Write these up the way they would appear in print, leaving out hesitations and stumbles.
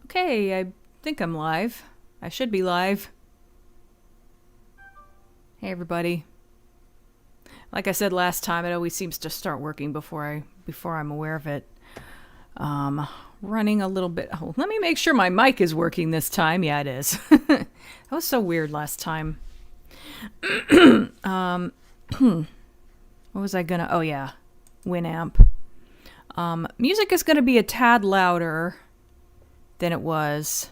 Okay, I think I'm live. I should be live. Hey everybody. Like I said last time, it always seems to start working before I'm aware of it. Running a little bit. Oh, let me make sure my mic is working this time. Yeah, it is. That was so weird last time. What was I gonna? Oh yeah, Winamp. Music is gonna be a tad louder than it was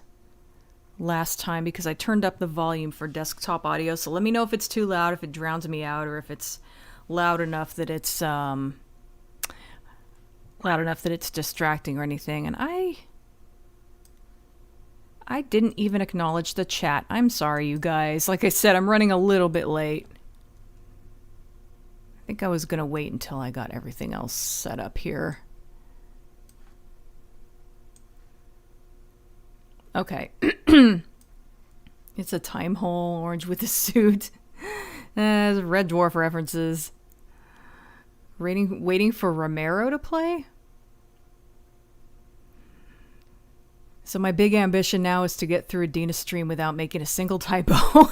last time because I turned up the volume for desktop audio. So let me know if it's too loud, if it drowns me out, or if it's loud enough that it's distracting or anything. And I didn't even acknowledge the chat. I'm sorry, you guys. Like I said, I'm running a little bit late. I think I was gonna wait until I got everything else set up here. Okay. It's a time hole, orange with a suit. Red Dwarf references. Waiting for Romero to play? So my big ambition now is to get through a Dina stream without making a single typo.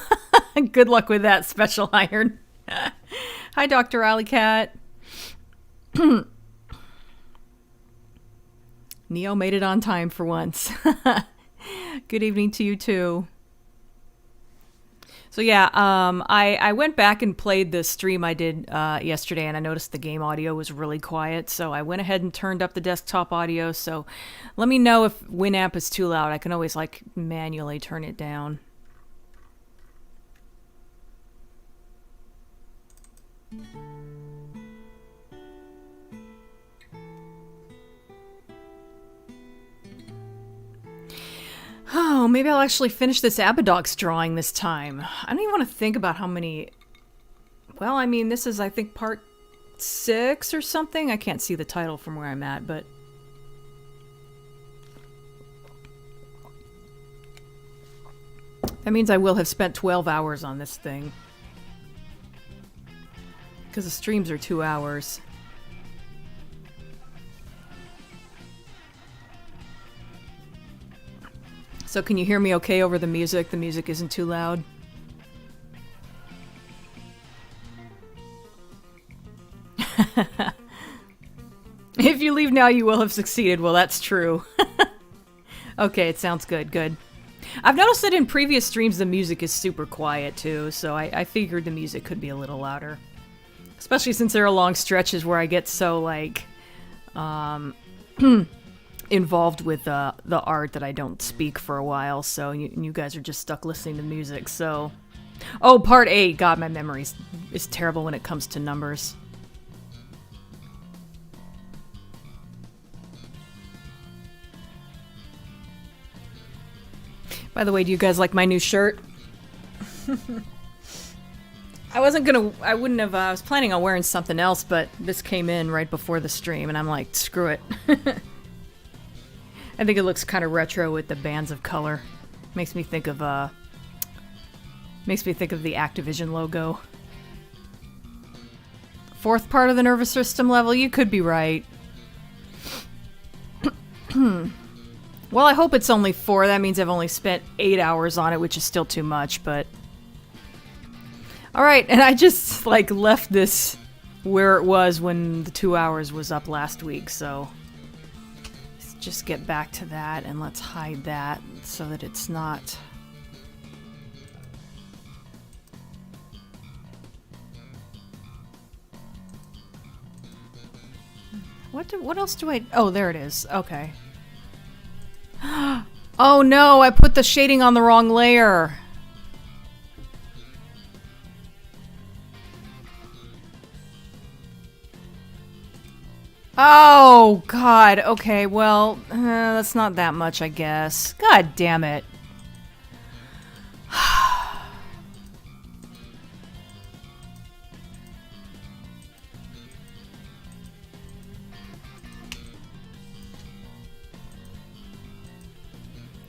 Good luck with that, Special Iron. Hi, Dr. Alley Cat. Neo made it on time for once. Good evening to you too. So yeah, I went back and played the stream I did yesterday, and I noticed the game audio was really quiet. So I went ahead and turned up the desktop audio. So let me know if Winamp is too loud. I can always manually turn it down. Oh, maybe I'll actually finish this Abadox drawing this time. I don't even want to think about how many... Well, I mean, this is, I think, part 6 or something. I can't see the title from where I'm at, but... That means I will have spent 12 hours on this thing. Because the streams are 2 hours. So can you hear me okay over the music? The music isn't too loud. If you leave now, you will have succeeded. Well, that's true. Okay, it sounds good. Good. I've noticed that in previous streams, the music is super quiet, too. So I figured the music could be a little louder. Especially since there are long stretches where I get so, involved with the art that I don't speak for a while, so you guys are just stuck listening to music, so... Oh, part 8! God, my memory is terrible when it comes to numbers. By the way, do you guys like my new shirt? I was planning on wearing something else, but this came in right before the stream, and I'm like, screw it. I think it looks kind of retro with the bands of color. Makes me think of the Activision logo. Fourth part of the nervous system level? You could be right. Well, I hope it's only 4. That means I've only spent 8 hours on it, which is still too much, but... Alright, and I just, left this where it was when the 2 hours was up last week, so... Just get back to that, and let's hide that so that it's not... What else do I... Oh, there it is. Okay. Oh no, I put the shading on the wrong layer. Oh, God. Okay, well, that's not that much, I guess. God damn it.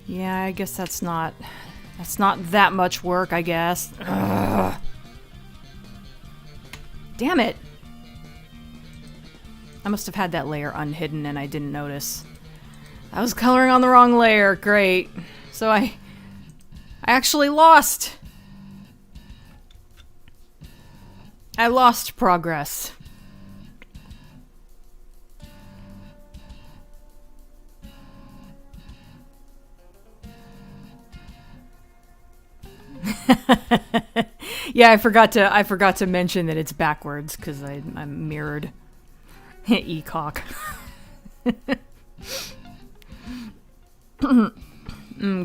Yeah, I guess that's not that much work, I guess. Ugh. Damn it. I must have had that layer unhidden and I didn't notice. I was coloring on the wrong layer. Great. So I actually lost. I lost progress. Yeah, I forgot to mention that it's backwards because I'm mirrored. Ecock.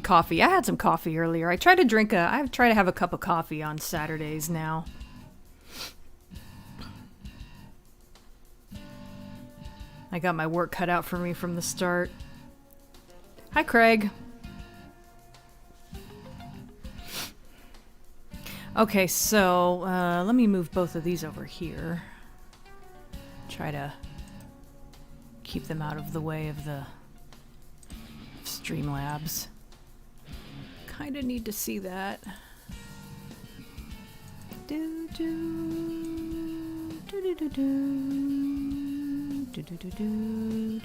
Coffee. I had some coffee earlier. I try to have a cup of coffee on Saturdays now. I got my work cut out for me from the start. Hi, Craig. Okay, so let me move both of these over here. Try to keep them out of the way of the Streamlabs. Kind of need to see that. Do do do do do do do do do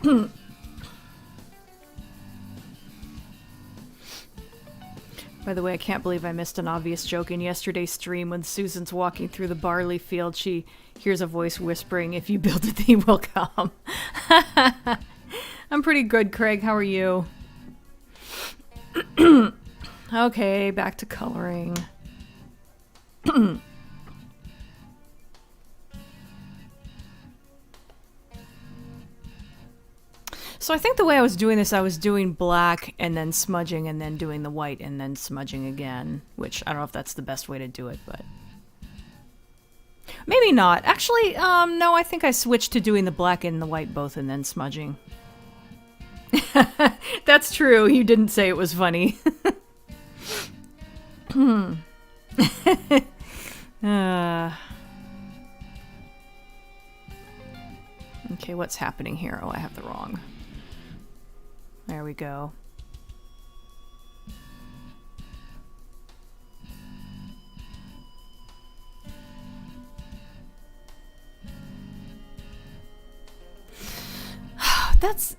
do. By the way, I can't believe I missed an obvious joke in yesterday's stream. When Susan's walking through the barley field, she hears a voice whispering, "If you build it, they will come." I'm pretty good, Craig. How are you? Okay, back to coloring. So I think the way I was doing this, I was doing black and then smudging and then doing the white and then smudging again, which I don't know if that's the best way to do it, but maybe not. Actually, no, I think I switched to doing the black and the white both and then smudging. That's true. You didn't say it was funny. Okay, what's happening here? Oh, I have the wrong. There we go.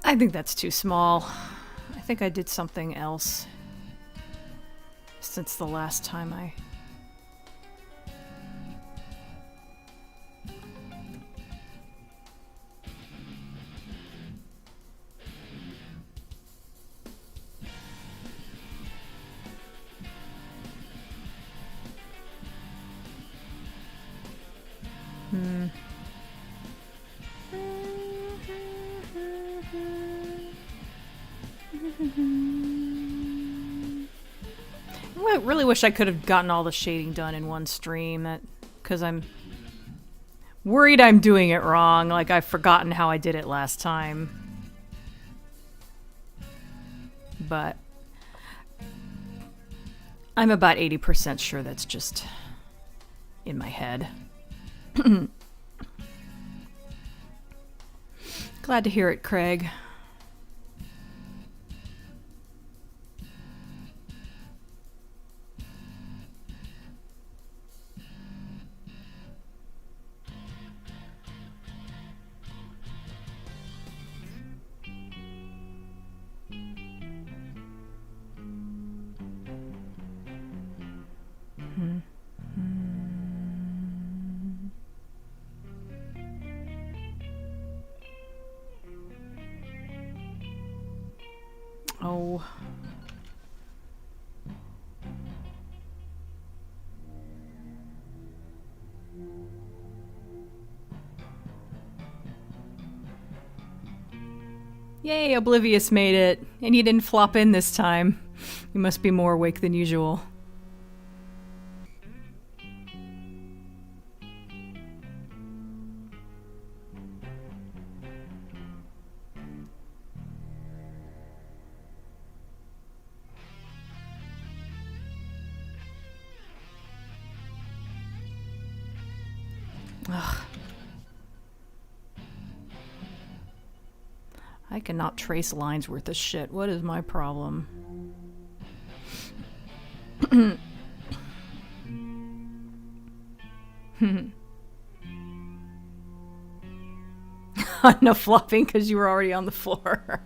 I think that's too small. I think I did something else since the last time I... I really wish I could have gotten all the shading done in one stream, because I'm worried I'm doing it wrong, like I've forgotten how I did it last time. But I'm about 80% sure that's just in my head. Glad to hear it, Craig. Oh. Yay, Oblivious made it. And you didn't flop in this time. You must be more awake than usual. Ugh. I cannot trace lines worth of shit. What is my problem? No flopping because you were already on the floor.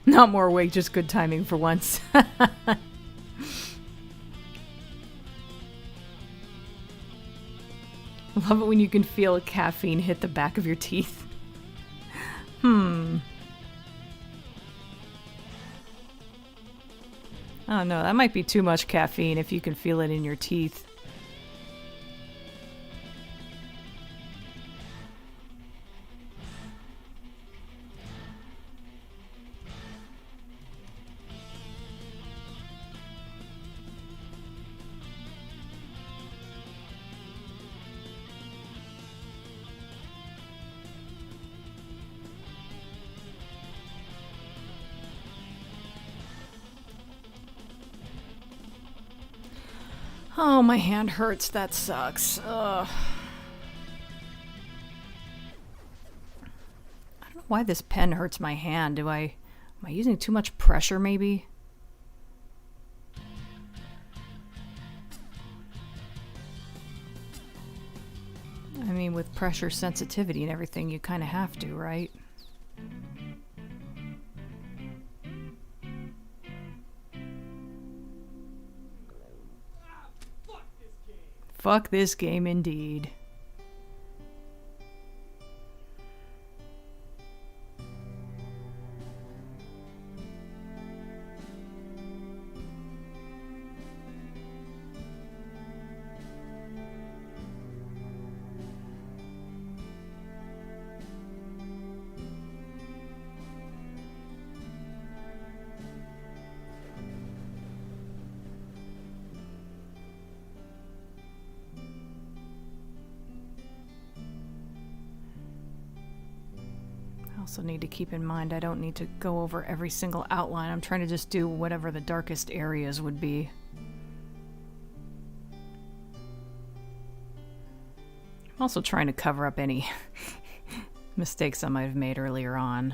Not more awake, just good timing for once. I love it when you can feel caffeine hit the back of your teeth. Oh no, that might be too much caffeine if you can feel it in your teeth. Oh, my hand hurts. That sucks. Ugh. I don't know why this pen hurts my hand. Am I using too much pressure, maybe? I mean, with pressure sensitivity and everything, you kind of have to, right? Fuck this game, indeed. Also need to keep in mind I don't need to go over every single outline. I'm trying to just do whatever the darkest areas would be. I'm also trying to cover up any mistakes I might have made earlier on.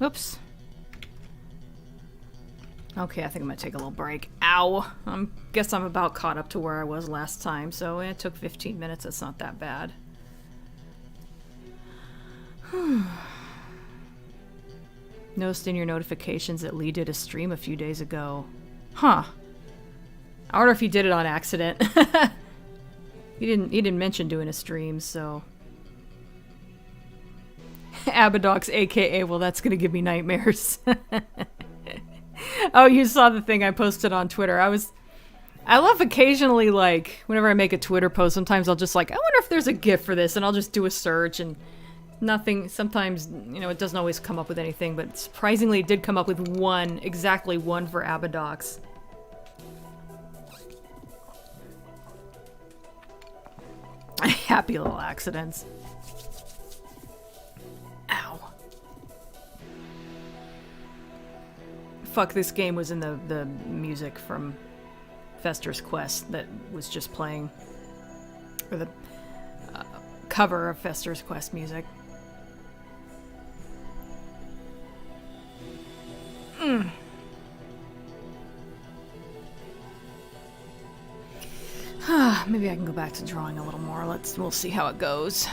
Oops. Okay, I think I'm gonna take a little break. Ow! Guess I'm about caught up to where I was last time, so it took 15 minutes. It's not that bad. Noticed in your notifications that Lee did a stream a few days ago. Huh. I wonder if he did it on accident. He didn't mention doing a stream, so... Abadox, aka, well, that's gonna give me nightmares. Oh, you saw the thing I posted on Twitter. I love occasionally, like, whenever I make a Twitter post, sometimes I'll just like, I wonder if there's a GIF for this, and I'll just do a search, and nothing, sometimes, you know, it doesn't always come up with anything, but surprisingly it did come up with one, exactly one for Abadox. Happy little accidents. Ow. Fuck, this game was in the music from Fester's Quest that was just playing. Or the cover of Fester's Quest music. Maybe I can go back to drawing a little more. We'll see how it goes.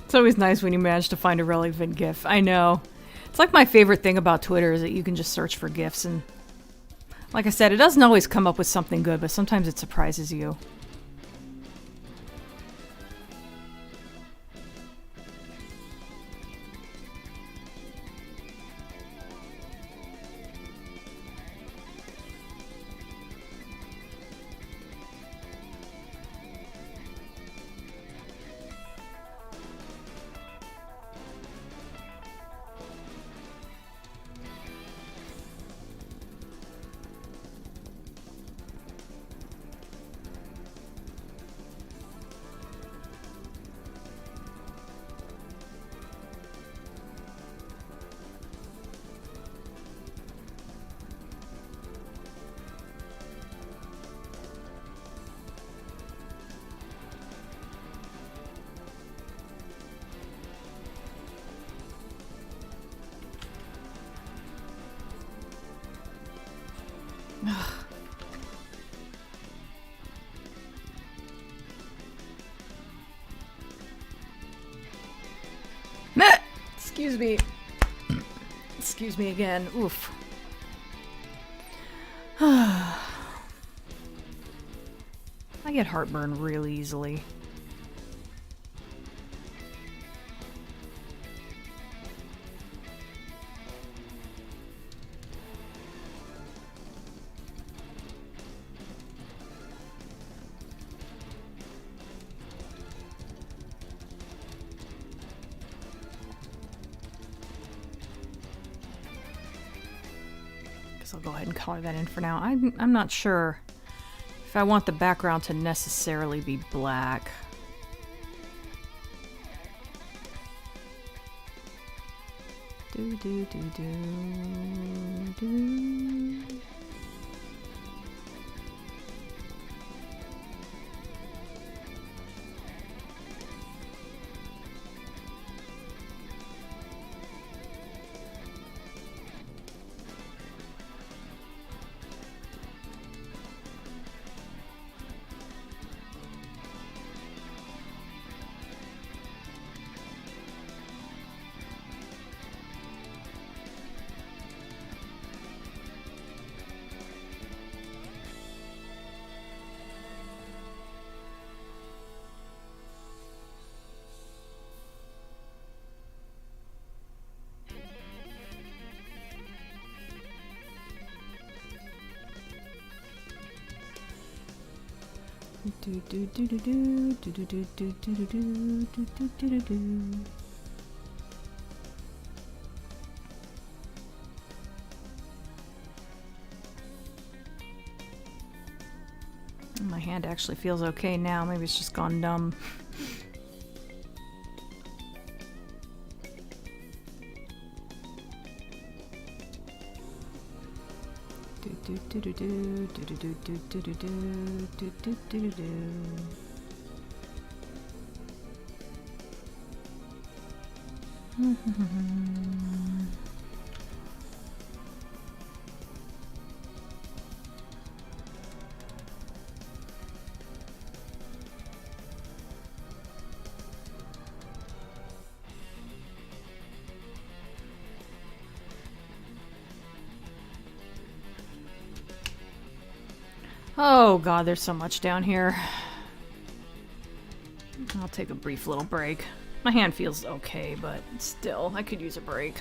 It's always nice when you manage to find a relevant GIF. I know. It's like my favorite thing about Twitter is that you can just search for GIFs, and like I said, it doesn't always come up with something good, but sometimes it surprises you. Excuse me. Excuse me again. Oof. I get heartburn real easily. I'll go ahead and color that in for now. I'm not sure if I want the background to necessarily be black. Do do do do do. Do do do do do do do do do do do do do do do. My hand actually feels okay now. Maybe it's just gone numb. Do do do do do do do do do do do do do do. Oh god, there's so much down here. I'll take a brief little break. My hand feels okay, but still, I could use a break.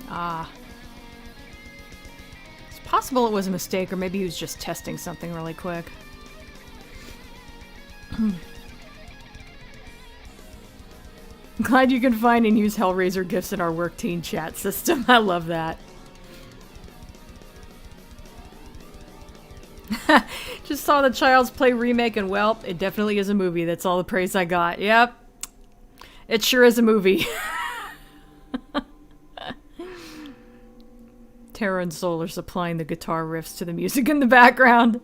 Ah. It's possible it was a mistake, or maybe he was just testing something really quick. Glad you can find and use Hellraiser gifts in our work teen chat system. I love that. Just saw the Child's Play remake and well, it definitely is a movie. That's all the praise I got. Yep. It sure is a movie. Terra and Soul are supplying the guitar riffs to the music in the background.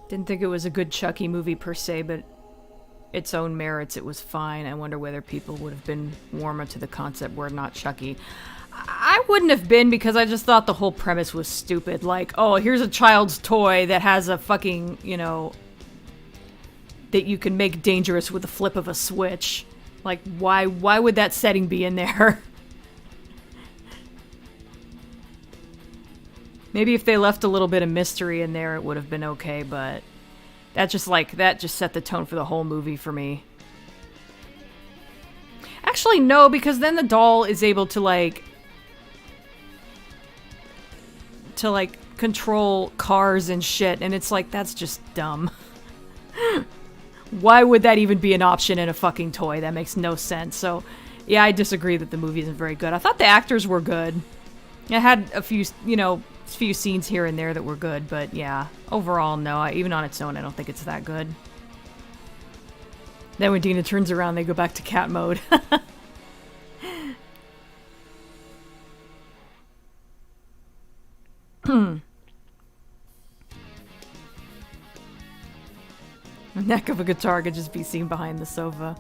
Didn't think it was a good Chucky movie per se, but its own merits, it was fine. I wonder whether people would have been warmer to the concept were not Chucky. I wouldn't have been, because I just thought the whole premise was stupid. Like, oh, here's a child's toy that has a fucking, you know, that you can make dangerous with the flip of a switch. Like, why would that setting be in there? Maybe if they left a little bit of mystery in there, it would have been okay, but that just set the tone for the whole movie for me. Actually, no, because then the doll is able to, like, control cars and shit, and it's like, that's just dumb. Why would that even be an option in a fucking toy? That makes no sense. So, yeah, I disagree that the movie isn't very good. I thought the actors were good. It had a few, you know, few scenes here and there that were good, but yeah, overall, no. Even on its own, I don't think it's that good. Then when Dina turns around, they go back to cat mode. neck of a guitar could just be seen behind the sofa.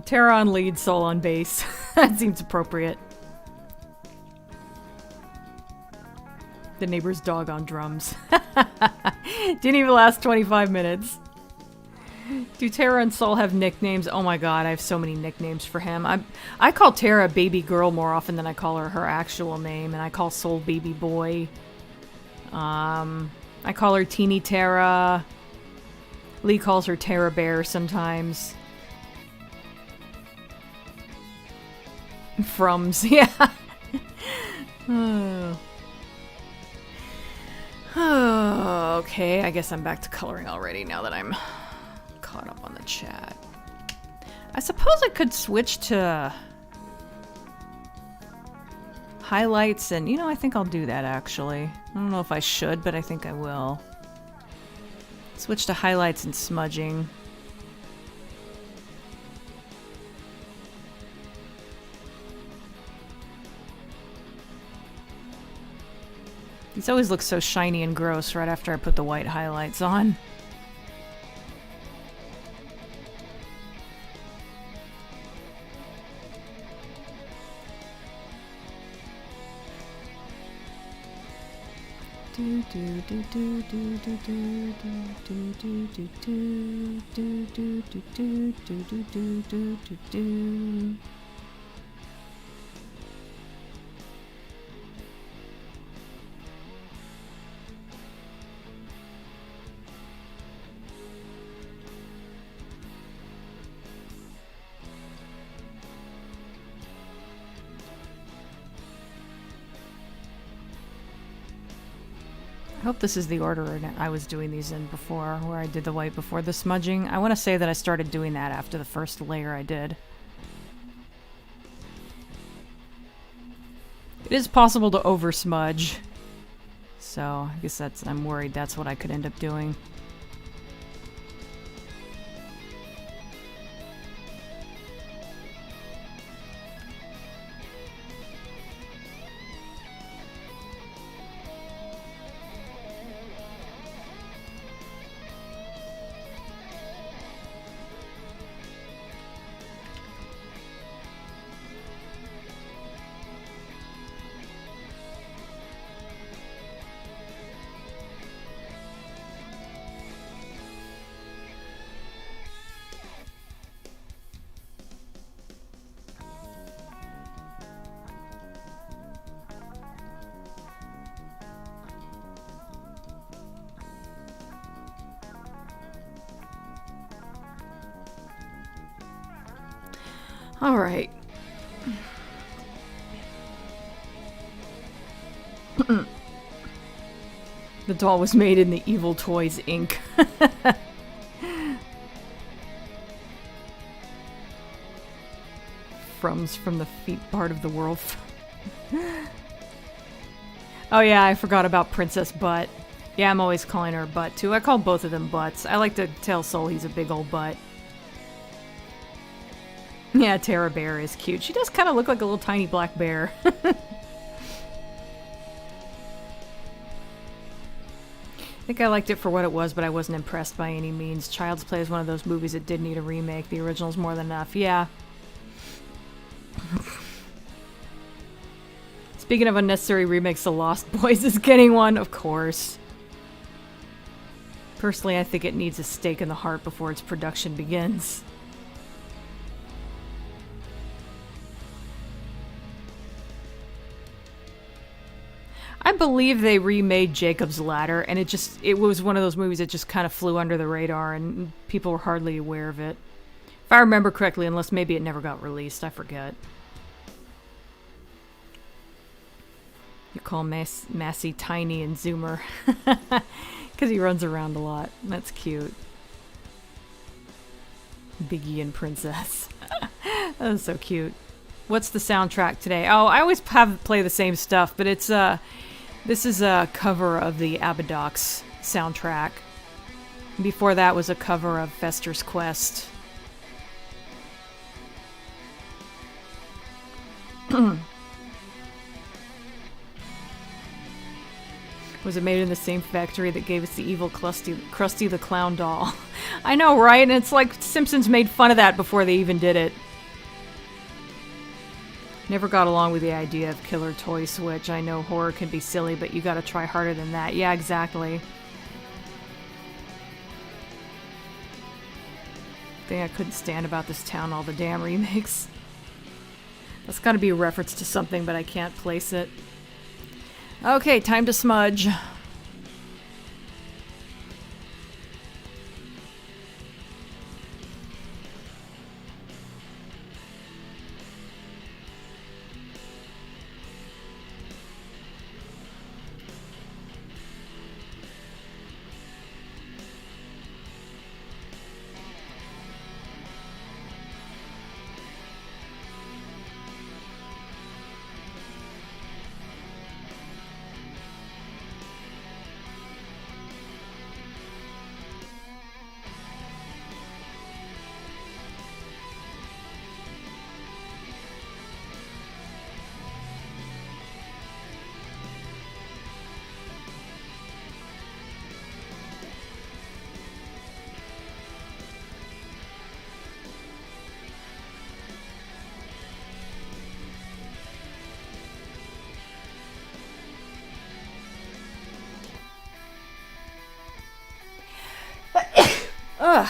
Tara on lead, Soul on bass. That seems appropriate. The neighbor's dog on drums. Didn't even last 25 minutes. Do Tara and Soul have nicknames? Oh my god, I have so many nicknames for him. I call Tara Baby Girl more often than I call her actual name, and I call Soul Baby Boy. I call her Teeny Tara. Lee calls her Tara Bear sometimes. Frums, yeah. Oh, okay, I guess I'm back to coloring already now that I'm caught up on the chat. I suppose I could switch to highlights and, I think I'll do that actually. I don't know if I should, but I think I will. Switch to highlights and smudging. These always look so shiny and gross right after I put the white highlights on. I hope this is the order I was doing these in before, where I did the white before the smudging. I want to say that I started doing that after the first layer I did. It is possible to over smudge, so I guess I'm worried that's what I could end up doing. All right. The doll was made in the Evil Toys Inc. From the feet part of the world. Oh yeah, I forgot about Princess Butt. Yeah, I'm always calling her Butt too. I call both of them Butts. I like to tell Soul he's a big old butt. Yeah, Tara Bear is cute. She does kind of look like a little tiny black bear. I think I liked it for what it was, but I wasn't impressed by any means. Child's Play is one of those movies that did need a remake. The original's more than enough. Yeah. Speaking of unnecessary remakes, The Lost Boys is getting one, of course. Personally, I think it needs a stake in the heart before its production begins. I believe they remade Jacob's Ladder, and it was one of those movies that just kind of flew under the radar, and people were hardly aware of it. If I remember correctly, unless maybe it never got released, I forget. You call Massey Tiny and Zoomer. Because he runs around a lot. That's cute. Biggie and Princess. That was so cute. What's the soundtrack today? Oh, I always play the same stuff, but it's this is a cover of the Abadox soundtrack. Before that was a cover of Fester's Quest. Was it made in the same factory that gave us the evil Krusty the Clown doll? I know, right? And it's like Simpsons made fun of that before they even did it. Never got along with the idea of killer toy switch. I know horror can be silly, but you gotta try harder than that. Yeah, exactly. Thing I couldn't stand about this town, all the damn remakes. That's gotta be a reference to something, but I can't place it. Okay, time to smudge. Ugh.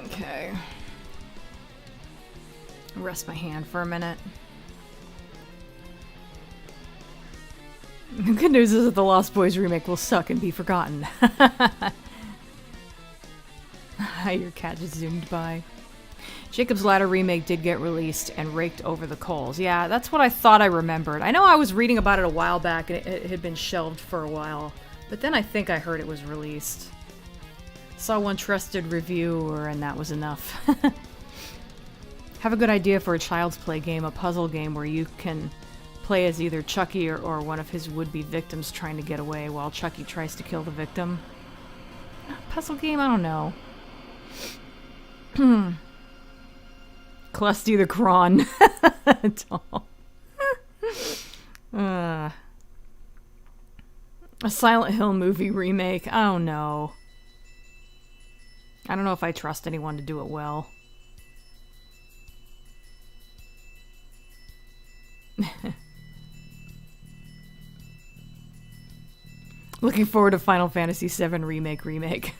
Okay. Rest my hand for a minute. The good news is that the Lost Boys remake will suck and be forgotten. Your cat just zoomed by. Jacob's Ladder remake did get released and raked over the coals. Yeah, that's what I thought I remembered. I know I was reading about it a while back and it had been shelved for a while, but then I think I heard it was released. Saw one trusted reviewer and that was enough. Have a good idea for a Child's Play game, a puzzle game where you can play as either Chucky or one of his would-be victims trying to get away while Chucky tries to kill the victim. Puzzle game? I don't know. Krusty the Cron. A Silent Hill movie remake. I don't know. I don't know if I trust anyone to do it well. Looking forward to Final Fantasy VII remake.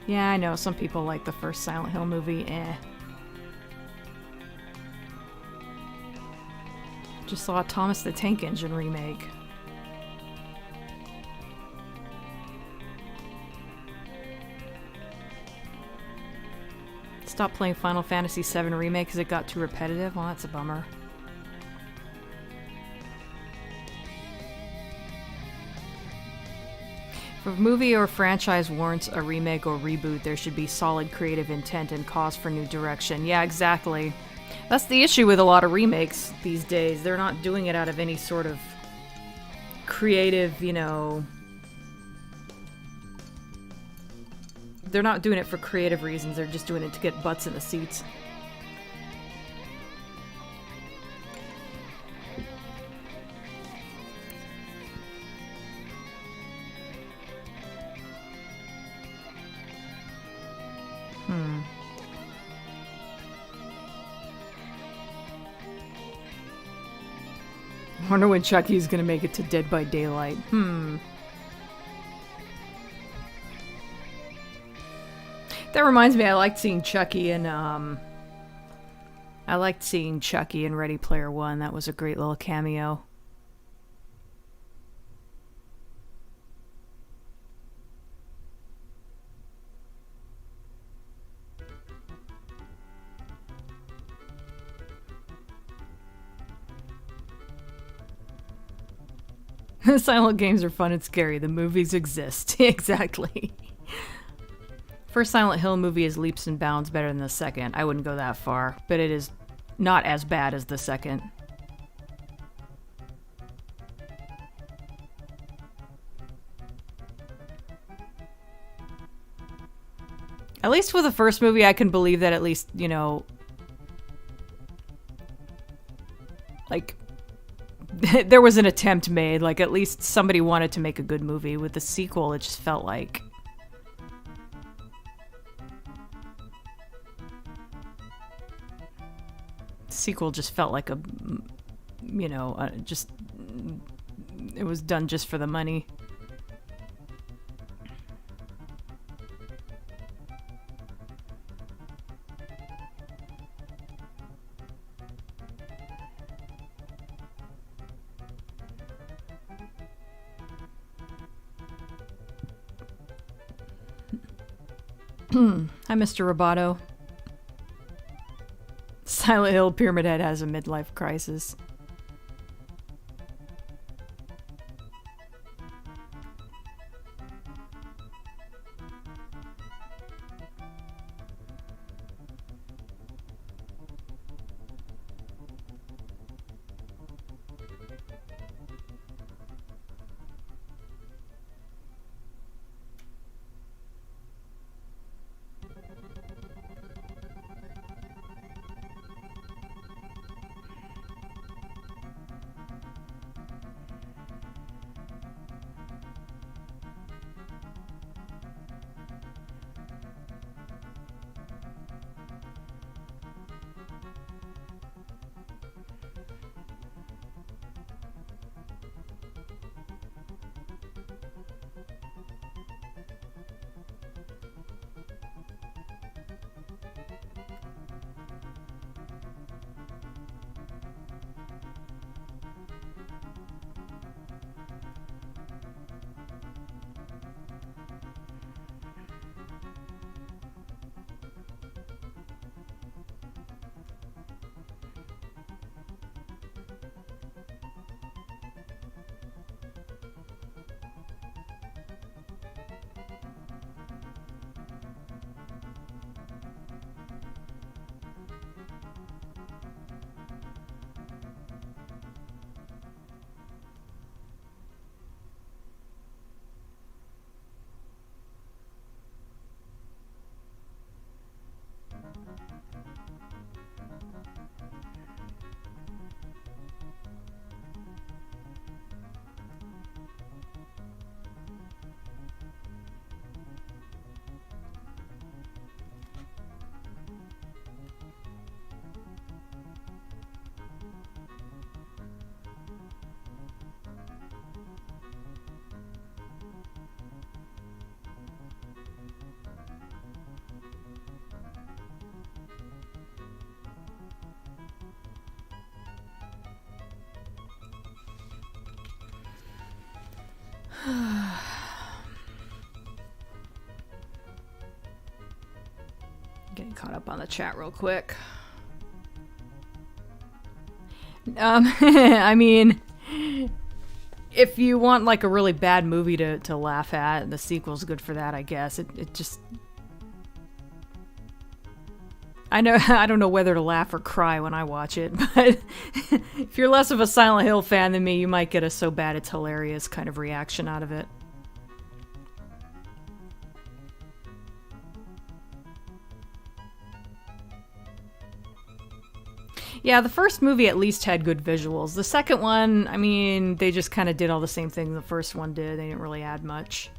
Yeah, I know. Some people like the first Silent Hill movie. Just saw a Thomas the Tank Engine remake. Stopped playing Final Fantasy VII remake because it got too repetitive. Well, that's a bummer. If a movie or franchise warrants a remake or reboot, there should be solid creative intent and cause for new direction. Yeah, exactly. That's the issue with a lot of remakes these days. They're not doing it out of any sort of creative, you know... They're not doing it for creative reasons. They're just doing it to get butts in the seats. Wonder when Chucky's gonna make it to Dead by Daylight. That reminds me, I liked seeing Chucky in Ready Player One. That was a great little cameo. Silent games are fun and scary. The movies exist. Exactly. First Silent Hill movie is leaps and bounds better than the second. I wouldn't go that far, but it is not as bad as the second. At least with the first movie, I can believe that at least, you know, like, there was an attempt made. Like, at least somebody wanted to make a good movie. With the sequel, it just felt like... sequel just felt like a, you know, just... it was done just for the money. Hi, Mr. Roboto. Silent Hill Pyramid Head has a midlife crisis. Get caught up on the chat real quick. I mean, if you want like a really bad movie to laugh at, the sequel's good for that, I guess. It just... I don't know whether to laugh or cry when I watch it, but if you're less of a Silent Hill fan than me, you might get a so bad it's hilarious kind of reaction out of it. Yeah, the first movie at least had good visuals. The second one, I mean, they just kind of did all the same thing the first one did. They didn't really add much.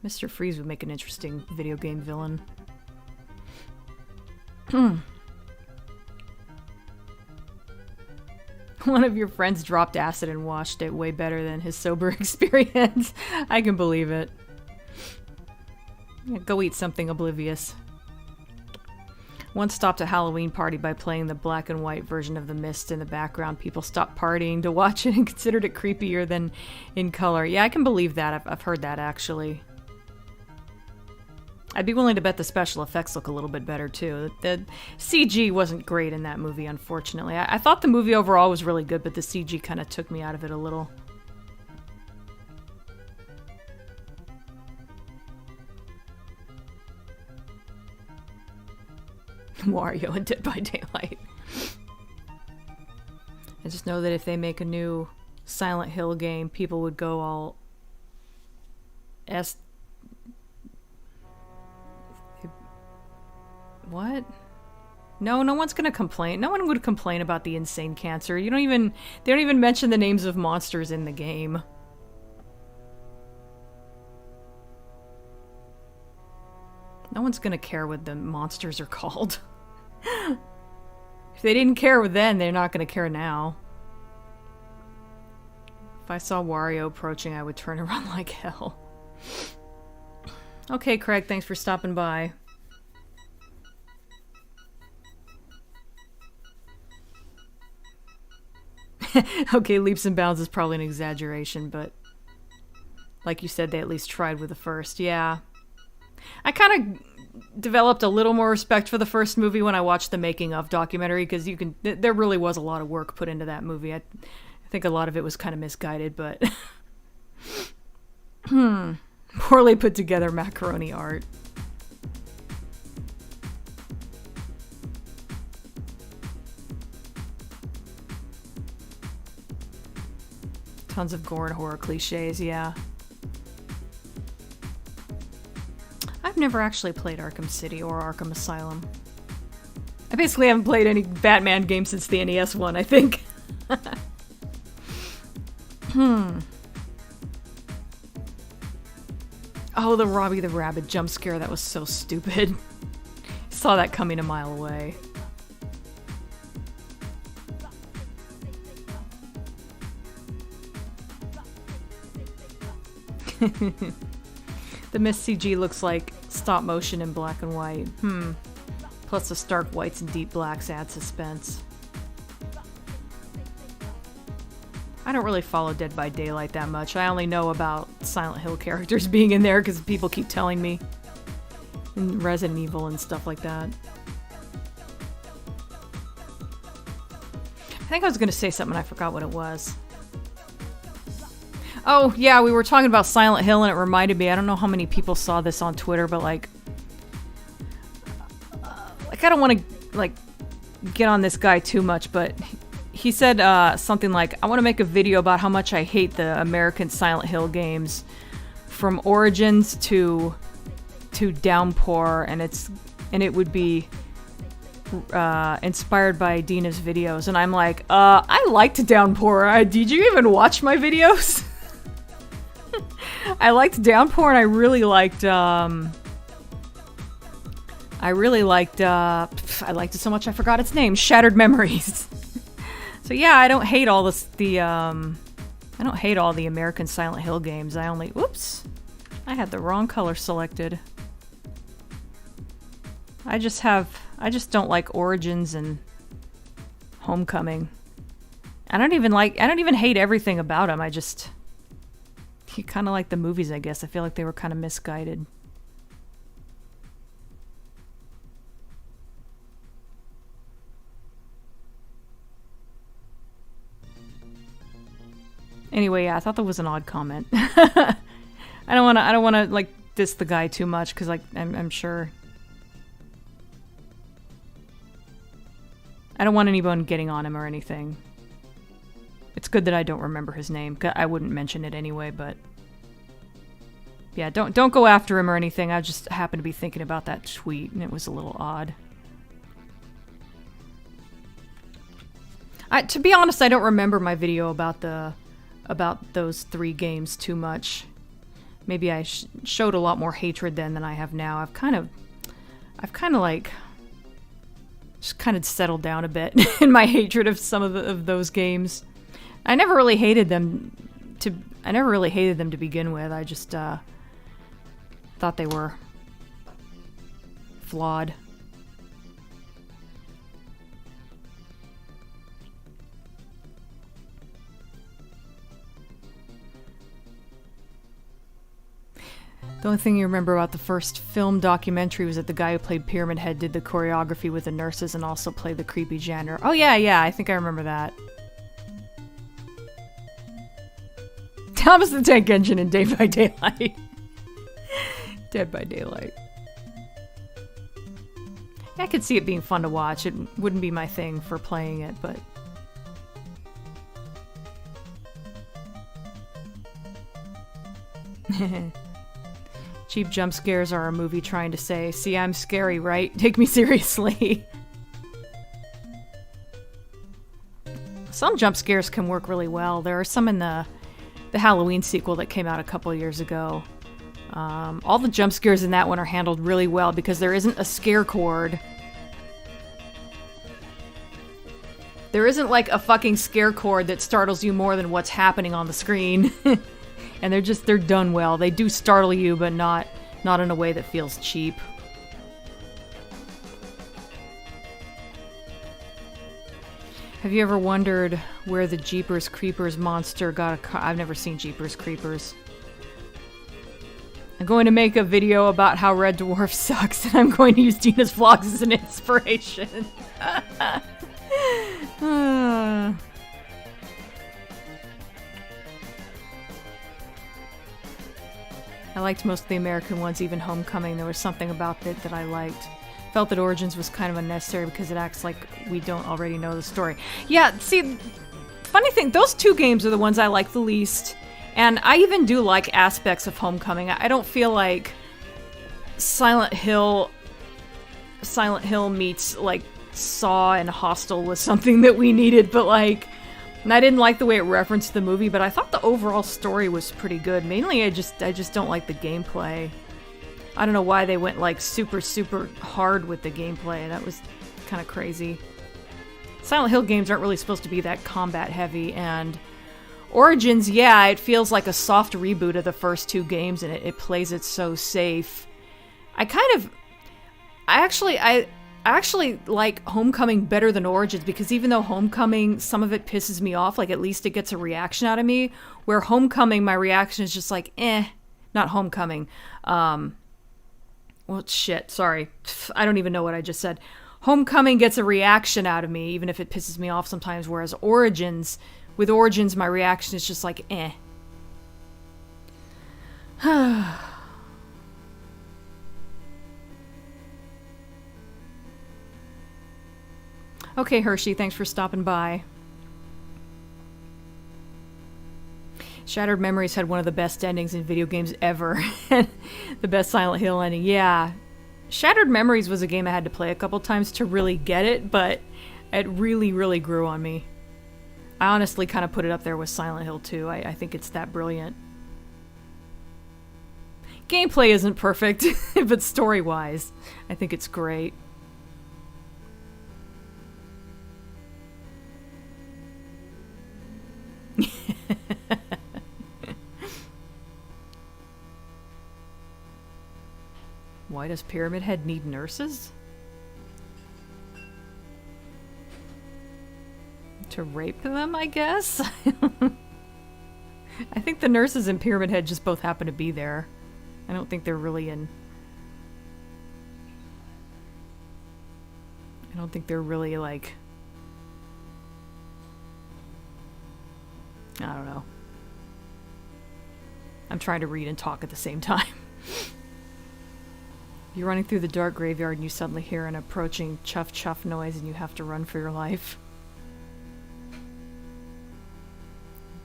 Mr. Freeze would make an interesting video game villain. One of your friends dropped acid and washed it way better than his sober experience. I can believe it. Yeah, go eat something oblivious. Once stopped a Halloween party by playing the black and white version of The Mist in the background. People stopped partying to watch it and considered it creepier than in color. Yeah, I can believe that. I've heard that, actually. I'd be willing to bet the special effects look a little bit better, too. The CG wasn't great in that movie, unfortunately. I thought the movie overall was really good, but the CG kind of took me out of it a little. Wario and Dead by Daylight. I just know that if they make a new Silent Hill game, people would go all... What? No one's gonna complain. No one would complain about the insane cancer. They don't even mention the names of monsters in the game. No one's gonna care what the monsters are called. If they didn't care then, they're not gonna care now. If I saw Wario approaching, I would turn around like hell. Okay, Craig, thanks for stopping by. Okay, leaps and bounds is probably an exaggeration, but like you said, they at least tried with the first. Yeah. I kind of developed a little more respect for the first movie when I watched the making of documentary, because there really was a lot of work put into that movie. I think a lot of it was kind of misguided, but poorly put together macaroni art. Tons of gore and horror cliches, yeah. I've never actually played Arkham City or Arkham Asylum. I basically haven't played any Batman game since the NES one, I think. Oh, the Robbie the Rabbit jump scare, that was so stupid. Saw that coming a mile away. The Mist CG looks like stop motion in black and white. Plus the stark whites and deep blacks add suspense. I don't really follow Dead by Daylight that much. I only know about Silent Hill characters being in there because people keep telling me. And Resident Evil and stuff like that. I think I was going to say something and I forgot what it was. Oh, yeah, we were talking about Silent Hill and it reminded me, I don't know how many people saw this on Twitter, but like I don't want to like get on this guy too much, but he said something like, I want to make a video about how much I hate the American Silent Hill games from Origins to Downpour, and it would be inspired by Dina's videos. And I'm like, I liked Downpour. Did you even watch my videos? I liked Downpour, and I really liked it so much I forgot its name. Shattered Memories. So yeah, I don't hate all I don't hate all the American Silent Hill games. Whoops. I had the wrong color selected. I just don't like Origins and Homecoming. I don't even hate everything about him. You kind of like the movies, I guess. I feel like they were kind of misguided. Anyway, yeah, I thought that was an odd comment. I don't want to like diss the guy too much because like I'm sure I don't want anyone getting on him or anything. It's good that I don't remember his name. I wouldn't mention it anyway, but yeah, don't go after him or anything. I just happened to be thinking about that tweet and it was a little odd. To be honest, I don't remember my video about those 3 games too much. Maybe I showed a lot more hatred then than I have now. I've kind of like just kind of settled down a bit in my hatred of some of those games. I never really hated them to begin with. I just thought they were flawed. The only thing you remember about the first film documentary was that the guy who played Pyramid Head did the choreography with the nurses and also played the creepy janitor. Oh yeah, I think I remember that. Thomas the Tank Engine in Day by Daylight. Dead by Daylight. I could see it being fun to watch. It wouldn't be my thing for playing it, but... Cheap jump scares are a movie trying to say, see, I'm scary, right? Take me seriously. Some jump scares can work really well. There are some in the Halloween sequel that came out a couple years ago. All the jump scares in that one are handled really well because there isn't a scare cord. There isn't like a fucking scare cord that startles you more than what's happening on the screen. And they're done well. They do startle you, but not in a way that feels cheap. Have you ever wondered where the Jeepers Creepers monster got I've never seen Jeepers Creepers. I'm going to make a video about how Red Dwarf sucks, and I'm going to use Dina's vlogs as an inspiration. I liked most of the American ones, even Homecoming. There was something about it that I liked. Felt that Origins was kind of unnecessary because it acts like we don't already know the story. Yeah, see, funny thing, those 2 games are the ones I like the least. And I even do like aspects of Homecoming. I don't feel like Silent Hill meets, like, Saw and Hostel was something that we needed, but, like... And I didn't like the way it referenced the movie, but I thought the overall story was pretty good. Mainly, I just don't like the gameplay. I don't know why they went like super hard with the gameplay. That was kind of crazy. Silent Hill games aren't really supposed to be that combat heavy, and Origins, yeah, it feels like a soft reboot of the first 2 games, and it plays it so safe. I actually like Homecoming better than Origins because even though Homecoming, some of it pisses me off, like at least it gets a reaction out of me, where Homecoming, my reaction is just like, not Homecoming. Well, shit, sorry. I don't even know what I just said. Homecoming gets a reaction out of me, even if it pisses me off sometimes, whereas with Origins, my reaction is just like, Okay, Hershey, thanks for stopping by. Shattered Memories had one of the best endings in video games ever. The best Silent Hill ending. Yeah. Shattered Memories was a game I had to play a couple times to really get it, but it really, really grew on me. I honestly kind of put it up there with Silent Hill 2. I think it's that brilliant. Gameplay isn't perfect, but story-wise, I think it's great. Why does Pyramid Head need nurses? To rape them, I guess? I think the nurses in Pyramid Head just both happen to be there. I don't think they're really in... I don't think they're really, like... I don't know. I'm trying to read and talk at the same time. You're running through the dark graveyard and you suddenly hear an approaching chuff chuff noise and you have to run for your life.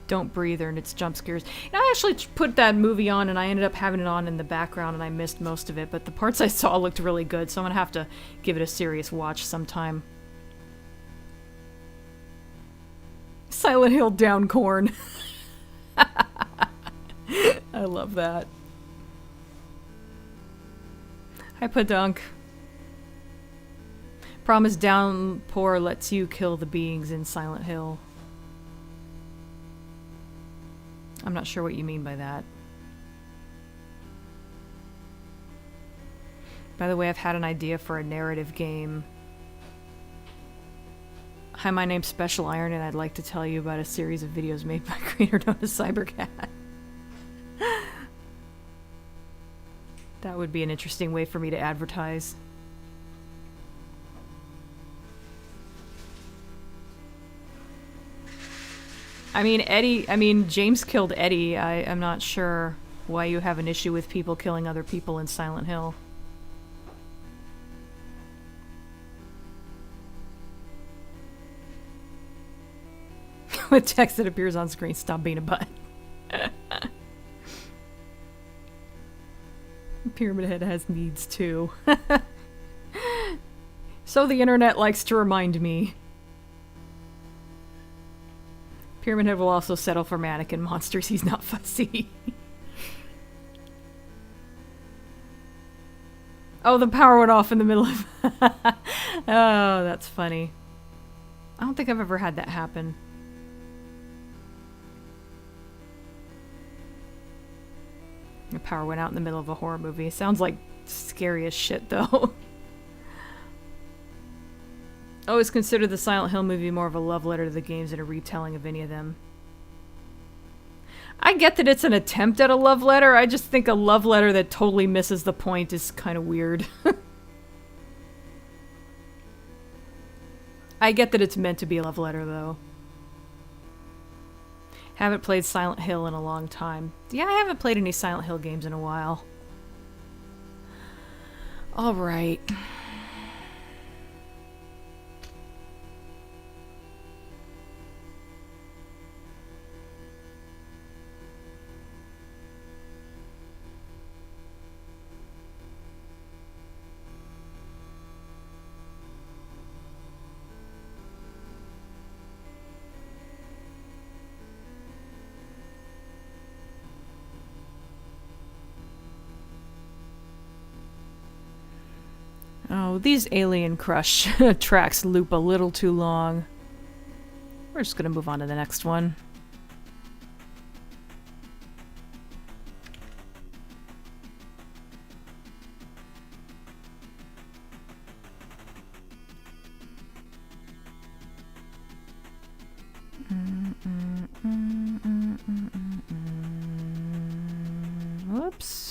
Don't breathe or it's jump scares. You know, I actually put that movie on and I ended up having it on in the background and I missed most of it, but the parts I saw looked really good, so I'm gonna have to give it a serious watch sometime. Silent Hill down corn. I love that. Hi, Padunk. Promise downpour lets you kill the beings in Silent Hill. I'm not sure what you mean by that. By the way, I've had an idea for a narrative game. Hi, my name's Special Iron, and I'd like to tell you about a series of videos made by a creator known as Cybercat. That would be an interesting way for me to advertise. I mean, James killed Eddie. I'm not sure why you have an issue with people killing other people in Silent Hill. With text that appears on screen, stop being a butt. Pyramid Head has needs too. So the internet likes to remind me. Pyramid Head will also settle for mannequin monsters. He's not fussy. Oh, the power went off in the middle of... Oh, that's funny. I don't think I've ever had that happen. The power went out in the middle of a horror movie. Sounds like scary as shit, though. I always considered the Silent Hill movie more of a love letter to the games than a retelling of any of them. I get that it's an attempt at a love letter. I just think a love letter that totally misses the point is kind of weird. I get that it's meant to be a love letter, though. Haven't played Silent Hill in a long time. Yeah, I haven't played any Silent Hill games in a while. Alright. Oh, these Alien Crush tracks loop a little too long. We're just gonna move on to the next one. Whoops.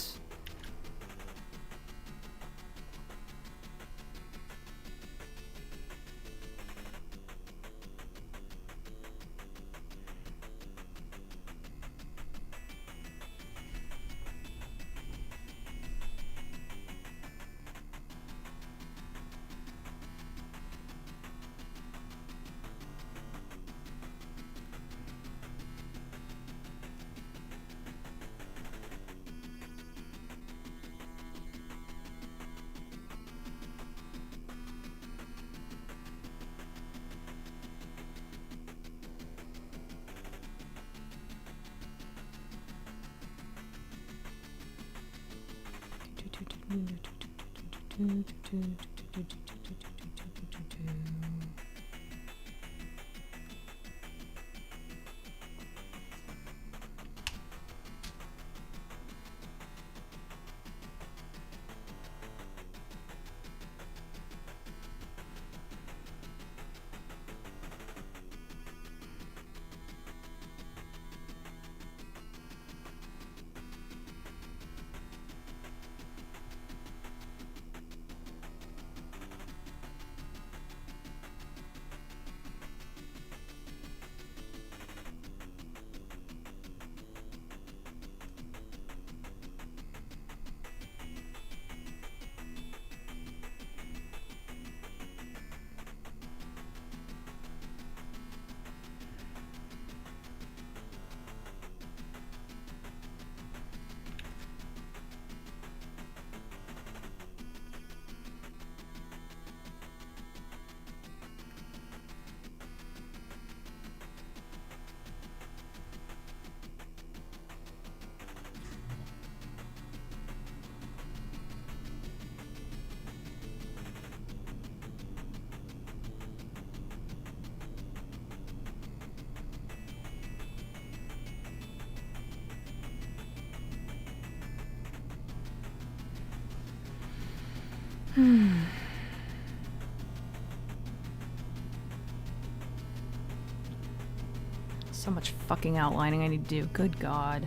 So much fucking outlining I need to do. Good God.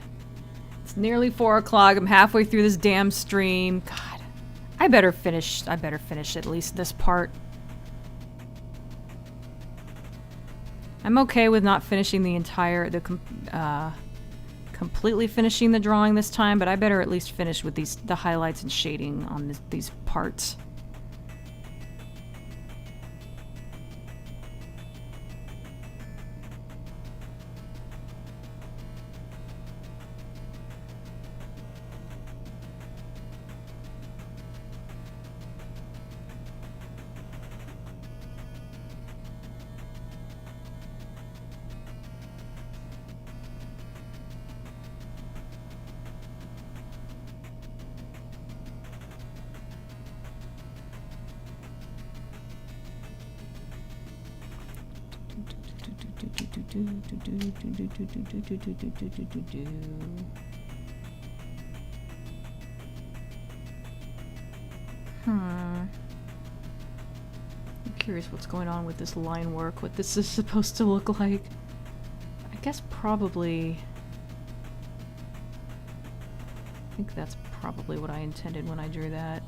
It's nearly 4 o'clock. I'm halfway through this damn stream. God. I better finish at least this part. I'm okay with not finishing the entire, completely finishing the drawing this time, but I better at least finish with the highlights and shading on these parts. I'm curious what's going on with this line work, what this is supposed to look like. I guess probably... I think that's probably what I intended when I drew that.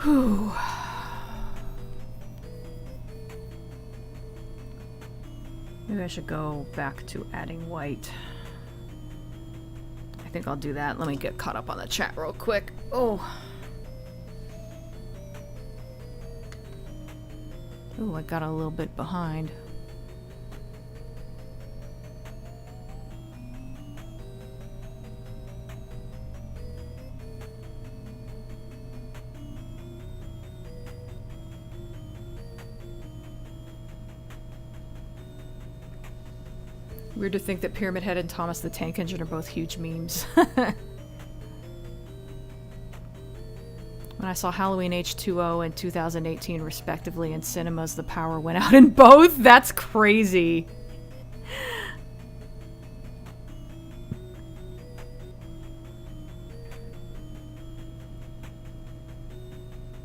Whew. Maybe I should go back to adding white. I think I'll do that. Let me get caught up on the chat real quick. Oh. Oh, I got a little bit behind. Weird to think that Pyramid Head and Thomas the Tank Engine are both huge memes. When I saw Halloween H2O and 2018 respectively in cinemas, the power went out in both? That's crazy.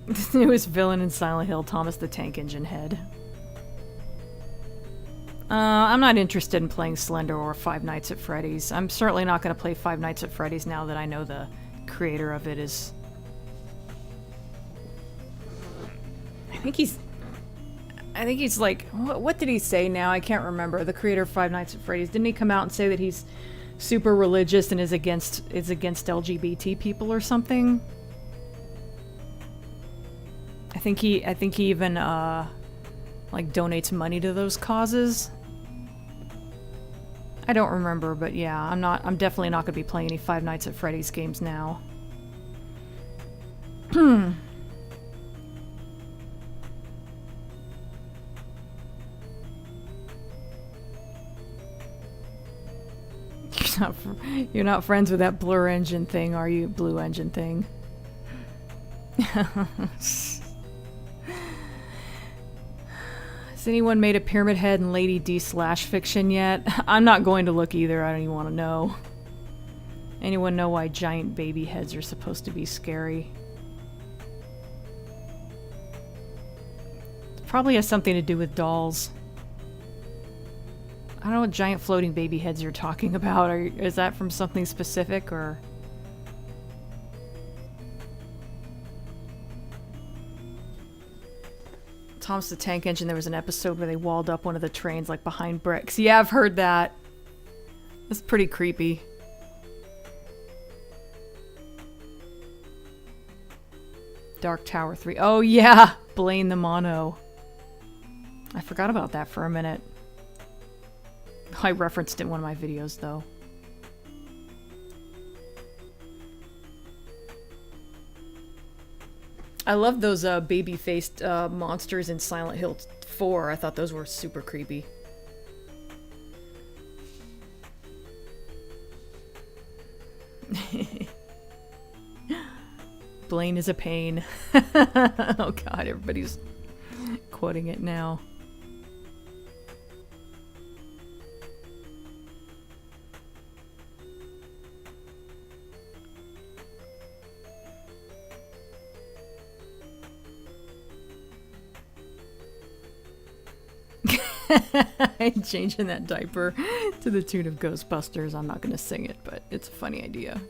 The newest villain in Silent Hill, Thomas the Tank Engine Head. I'm not interested in playing Slender or Five Nights at Freddy's. I'm certainly not going to play Five Nights at Freddy's now that I know the creator of it is... I think he's like... What did he say now? I can't remember. The creator of Five Nights at Freddy's. Didn't he come out and say that he's super religious and is against LGBT people or something? I think he even, like, donates money to those causes. I don't remember, but yeah, I'm definitely not gonna be playing any Five Nights at Freddy's games now. You're not friends with that Blur Engine thing, are you? Blue Engine thing. Has anyone made a Pyramid Head and Lady D slash fiction yet? I'm not going to look either. I don't even want to know. Anyone know why giant baby heads are supposed to be scary? It probably has something to do with dolls. I don't know what giant floating baby heads you're talking about. Is that from something specific, or... Thomas the Tank Engine, there was an episode where they walled up one of the trains, like, behind bricks. Yeah, I've heard that. That's pretty creepy. Dark Tower 3. Oh, yeah! Blaine the Mono. I forgot about that for a minute. I referenced it in one of my videos, though. I love those baby-faced monsters in Silent Hill 4. I thought those were super creepy. Blaine is a pain. Oh god, everybody's quoting it now. Changing that diaper to the tune of Ghostbusters. I'm not gonna sing it, but it's a funny idea.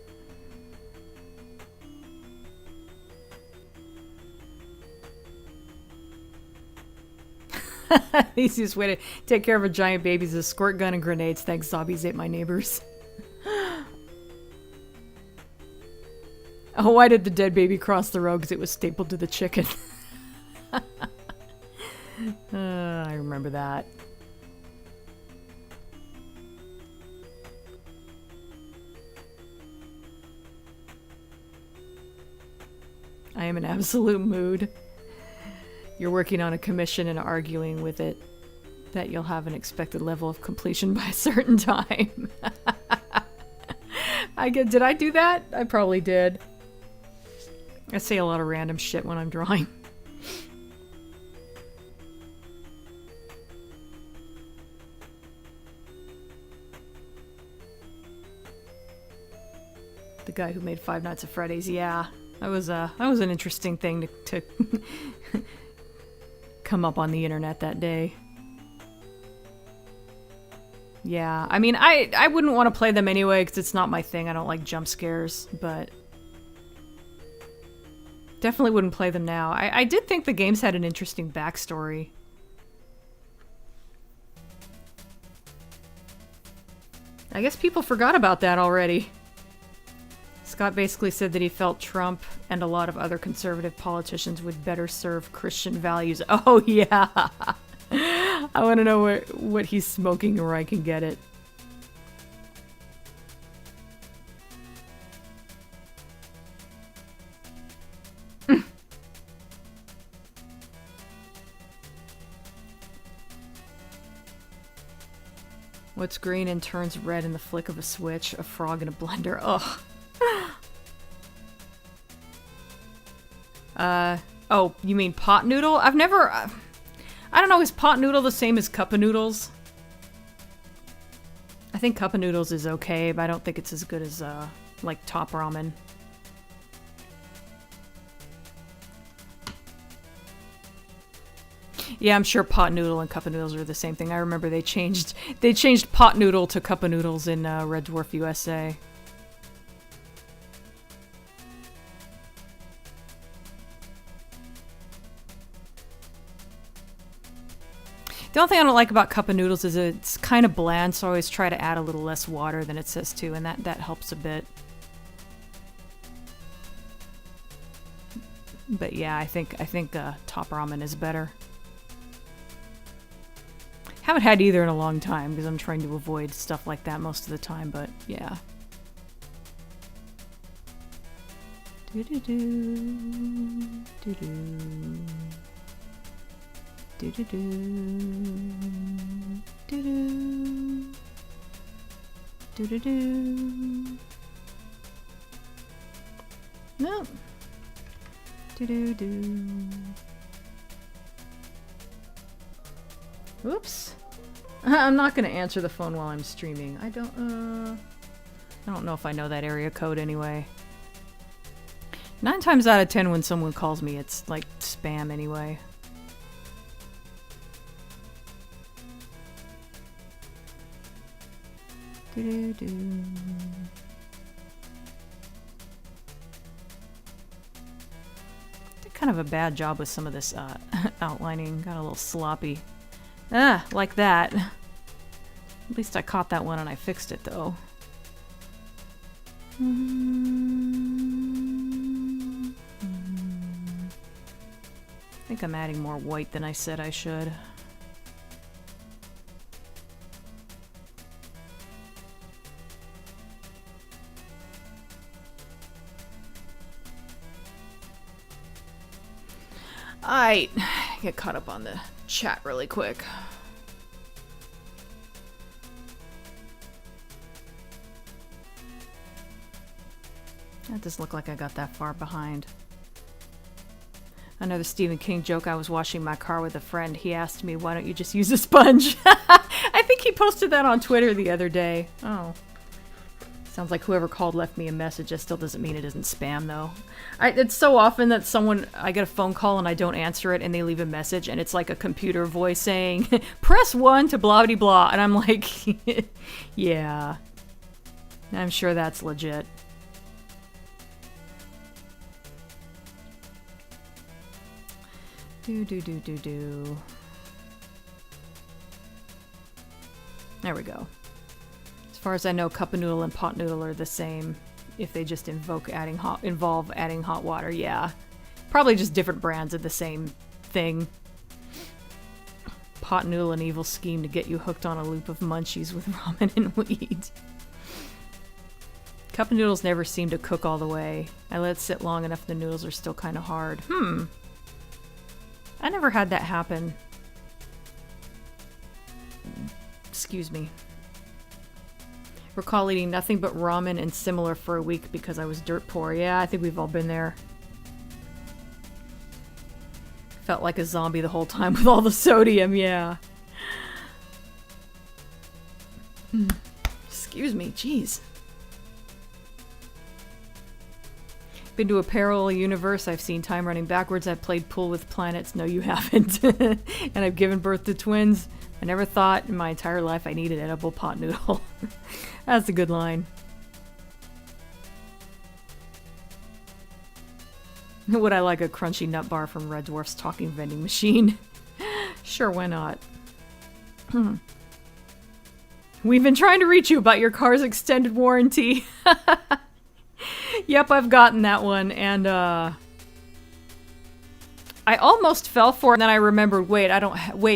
The easiest way to take care of a giant baby is a squirt gun and grenades. Thanks, zombies ate my neighbors. Oh, why did the dead baby cross the road? Because it was stapled to the chicken. I remember that. I am in absolute mood. You're working on a commission and arguing with it that you'll have an expected level of completion by a certain time. Did I do that? I probably did. I say a lot of random shit when I'm drawing. The guy who made Five Nights at Freddy's, yeah. That was an interesting thing to come up on the internet that day. Yeah, I mean, I wouldn't want to play them anyway because it's not my thing. I don't like jump scares, but definitely wouldn't play them now. I did think the games had an interesting backstory. I guess people forgot about that already. Scott basically said that he felt Trump and a lot of other conservative politicians would better serve Christian values. Oh, yeah. I want to know what he's smoking or I can get it. What's green and turns red in the flick of a switch? A frog in a blender. Ugh. Oh, you mean pot noodle? I've never... I don't know, is pot noodle the same as cup of noodles? I think cup of noodles is okay, but I don't think it's as good as, like, top ramen. Yeah, I'm sure pot noodle and cup of noodles are the same thing. I remember they changed pot noodle to cup of noodles in, Red Dwarf USA. The only thing I don't like about cup of noodles is it's kind of bland, so I always try to add a little less water than it says to, and that helps a bit. But yeah, I think top ramen is better. Haven't had either in a long time because I'm trying to avoid stuff like that most of the time, but yeah. Do-do-do, do-do. Do-do-do, do-do, do-do-do. No. Do-do-do. Oops. I'm not gonna answer the phone while I'm streaming. I don't know if I know that area code anyway. 9 times out of 10 when someone calls me, it's like spam anyway. Do-do-do. kind of a bad job with some of this outlining. Got a little sloppy. Like that. At least I caught that one and I fixed it, though. I think I'm adding more white than I said I should. I get caught up on the chat really quick. That doesn't look like I got that far behind. Another Stephen King joke. I was washing my car with a friend. He asked me, why don't you just use a sponge? I think he posted that on Twitter the other day. Oh. Sounds like whoever called left me a message. That still doesn't mean it isn't spam, though. It's so often that I get a phone call and I don't answer it and they leave a message and it's like a computer voice saying, press 1 to blah blah blah. And I'm like, yeah. I'm sure that's legit. Do. There we go. As far as I know, cup of noodle and pot noodle are the same. If they just involve adding hot water, yeah. Probably just different brands of the same thing. Pot noodle, an evil scheme to get you hooked on a loop of munchies with ramen and weed. Cup of noodles never seem to cook all the way. I let it sit long enough, the noodles are still kind of hard. I never had that happen. Excuse me. Recall eating nothing but ramen and similar for a week because I was dirt poor. Yeah, I think we've all been there. Felt like a zombie the whole time with all the sodium, yeah. Excuse me, jeez. Been to a parallel universe. I've seen time running backwards. I've played pool with planets. No, you haven't. And I've given birth to twins. I never thought in my entire life I needed edible pot noodle. That's a good line. Would I like a crunchy nut bar from Red Dwarf's talking vending machine? Sure, why not? We've been trying to reach you about your car's extended warranty. Yep, I've gotten that one, and I almost fell for it, and then I remembered, wait,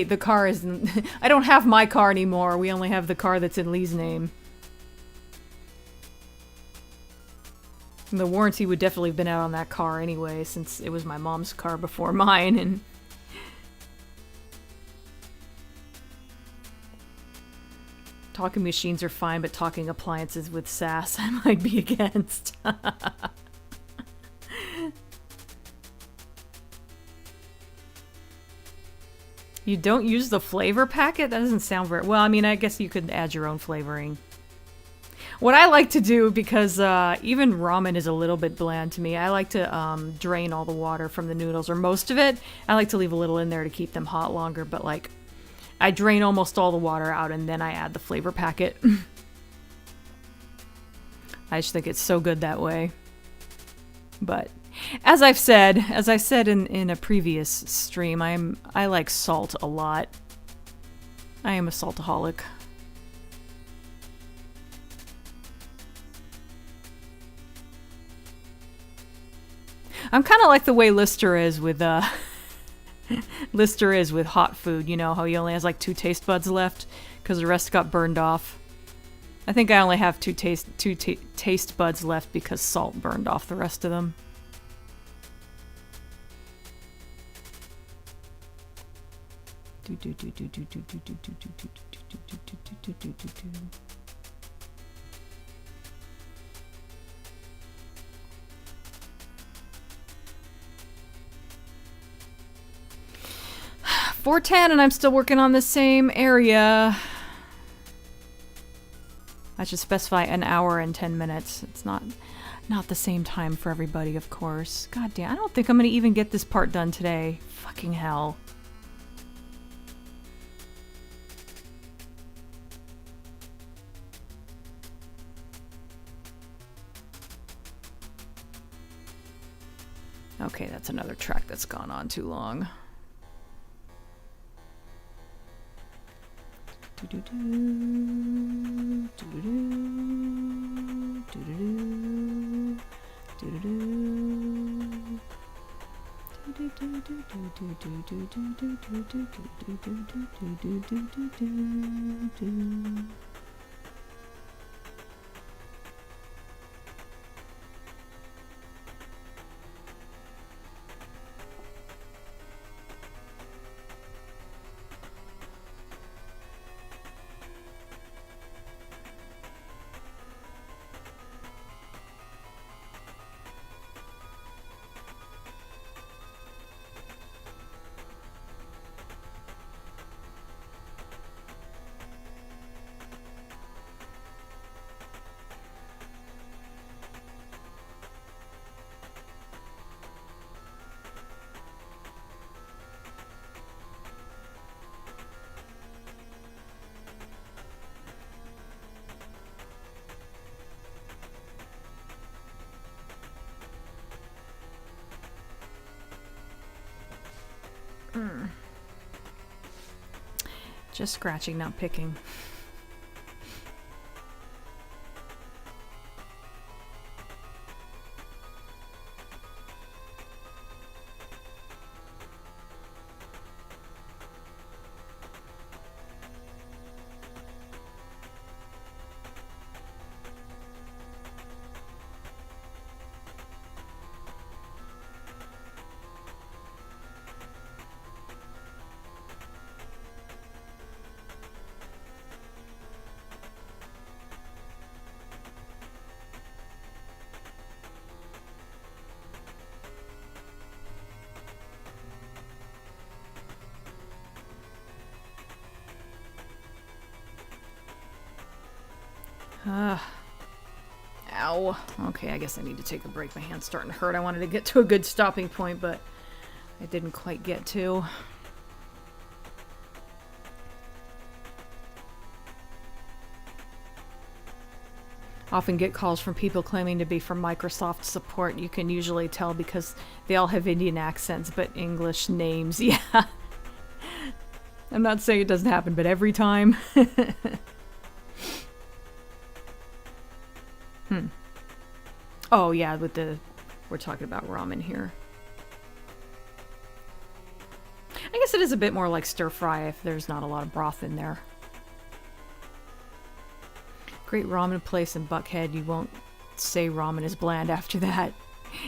the car isn't... I don't have my car anymore. We only have the car that's in Lee's name. And the warranty would definitely have been out on that car anyway, since it was my mom's car before mine, and... Talking machines are fine, but talking appliances with sass I might be against. You don't use the flavor packet? That doesn't sound very... Well, I mean, I guess you could add your own flavoring. What I like to do, because even ramen is a little bit bland to me, I like to drain all the water from the noodles, or most of it. I like to leave a little in there to keep them hot longer, but like... I drain almost all the water out and then I add the flavor packet. I just think it's so good that way. But as I said in a previous stream, I like salt a lot. I am a saltaholic. I'm kind of like the way Lister is with hot food, you know, how he only has like 2 taste buds left because the rest got burned off. I think I only have two taste buds left because salt burned off the rest of them. .410 and I'm still working on the same area. I should specify an hour and 10 minutes. It's not the same time for everybody, of course. God damn, I don't think I'm gonna even get this part done today. Fucking hell. Okay, that's another track that's gone on too long. Just scratching, not picking. Ow. Okay, I guess I need to take a break. My hand's starting to hurt. I wanted to get to a good stopping point, but I didn't quite get to. Often get calls from people claiming to be from Microsoft support. You can usually tell because they all have Indian accents, but English names. Yeah. I'm not saying it doesn't happen, but every time. Oh, yeah, we're talking about ramen here. I guess it is a bit more like stir fry if there's not a lot of broth in there. Great ramen place in Buckhead. You won't say ramen is bland after that.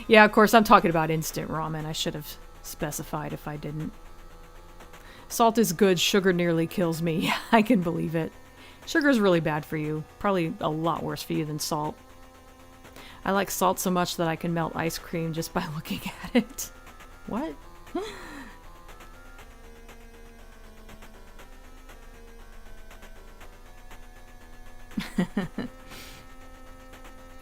Yeah, of course, I'm talking about instant ramen. I should have specified if I didn't. Salt is good. Sugar nearly kills me. I can believe it. Sugar is really bad for you. Probably a lot worse for you than salt. I like salt so much that I can melt ice cream just by looking at it. What?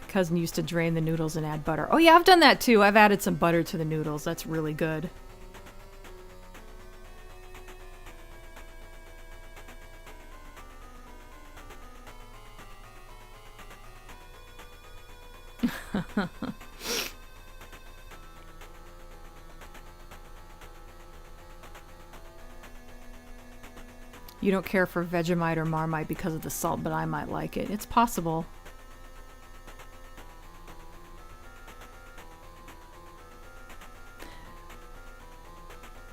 Cousin used to drain the noodles and add butter. Oh yeah, I've done that too. I've added some butter to the noodles. That's really good. You don't care for Vegemite or Marmite because of the salt, but I might like it. It's possible.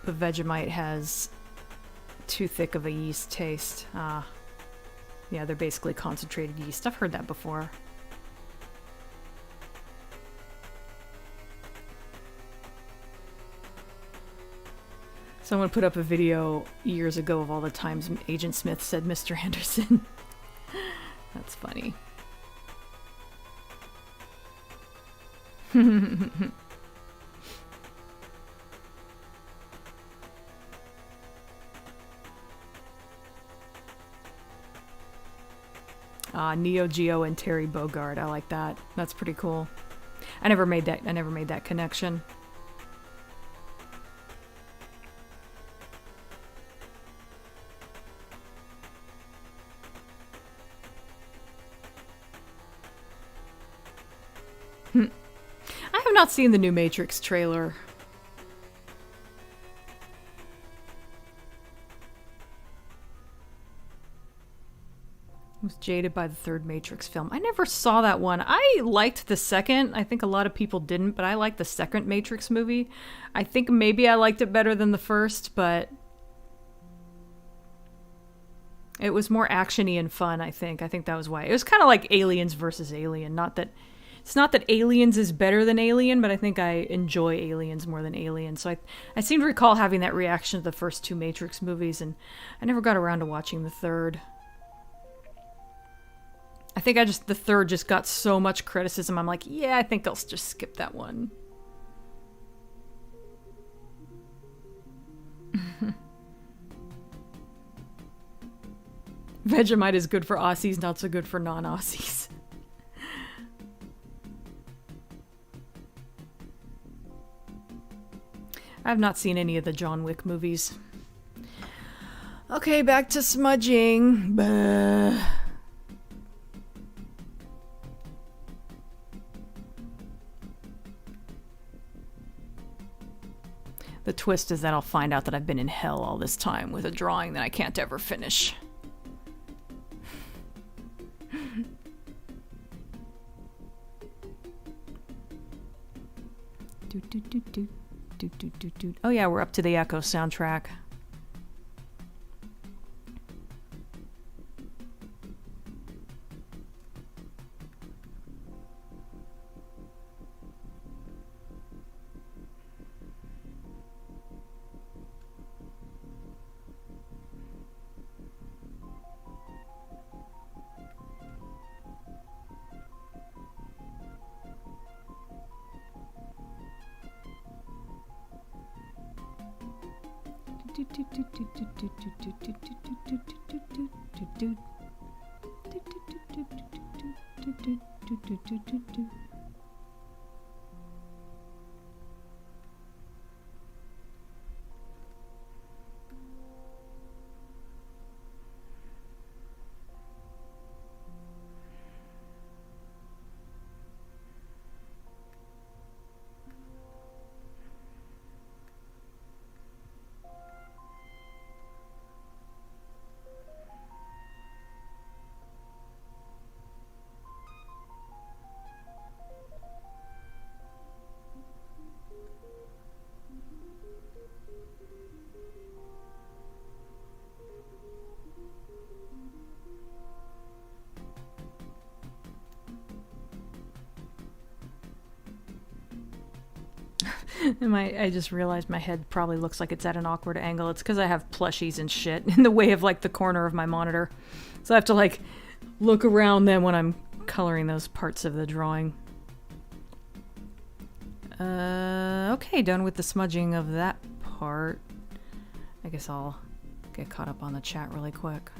But Vegemite has too thick of a yeast taste. Yeah, they're basically concentrated yeast. I've heard that before. Someone put up a video years ago of all the times Agent Smith said Mr. Anderson. That's funny. Neo Geo and Terry Bogard. I like that. That's pretty cool. I never made that connection. I have not seen the new Matrix trailer. Was jaded by the third Matrix film. I never saw that one. I liked the second. I think a lot of people didn't, but I liked the second Matrix movie. I think maybe I liked it better than the first, but it was more action-y and fun, I think. I think that was why. It was kind of like Aliens versus Alien. It's not that Aliens is better than Alien, but I think I enjoy Aliens more than Alien. So I seem to recall having that reaction to the first two Matrix movies, and I never got around to watching the third. I think the third just got so much criticism. I'm like, yeah, I think I'll just skip that one. Vegemite is good for Aussies, not so good for non-Aussies. I've not seen any of the John Wick movies. Okay, back to smudging. Bah. The twist is that I'll find out that I've been in hell all this time with a drawing that I can't ever finish. Oh yeah, we're up to the Echo soundtrack. I just realized my head probably looks like it's at an awkward angle. It's because I have plushies and shit in the way of like the corner of my monitor. So I have to like look around them when I'm coloring those parts of the drawing. Okay, done with the smudging of that part. I guess I'll get caught up on the chat really quick.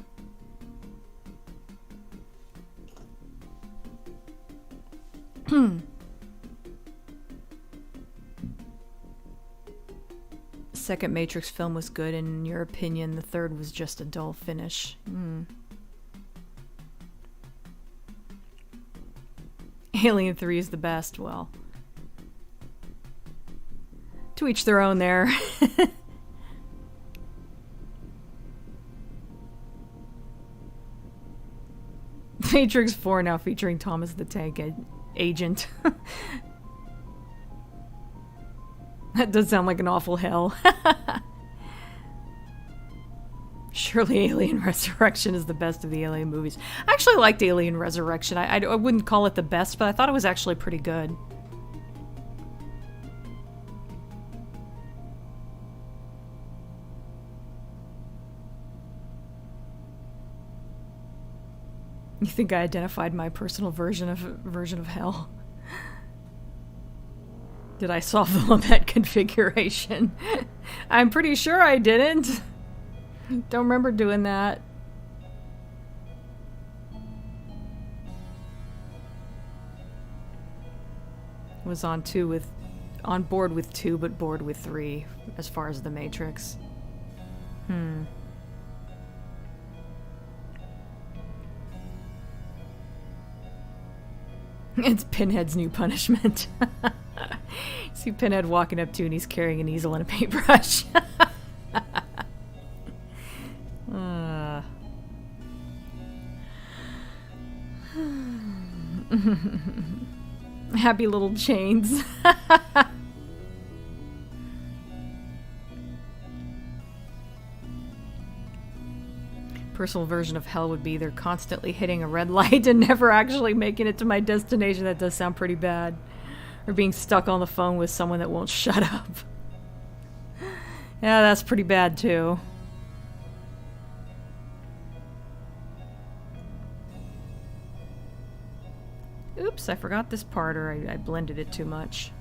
Second Matrix film was good, and in your opinion, the third was just a dull finish. Alien 3 is the best. Well, to each their own there. Matrix 4 now featuring Thomas the Tank Agent. That does sound like an awful hell. Surely Alien Resurrection is the best of the Alien movies. I actually liked Alien Resurrection. I wouldn't call it the best, but I thought it was actually pretty good. You think I identified my personal version of hell? Did I solve the Lamette configuration? I'm pretty sure I didn't. Don't remember doing that. Was on board with 2, but bored with 3 as far as the Matrix. It's Pinhead's new punishment. See Pinhead walking up to and he's carrying an easel and a paintbrush. Happy little chains. Personal version of hell would be they're constantly hitting a red light and never actually making it to my destination. That does sound pretty bad. Or being stuck on the phone with someone that won't shut up. Yeah, that's pretty bad too. Oops, I forgot this part, or I blended it too much.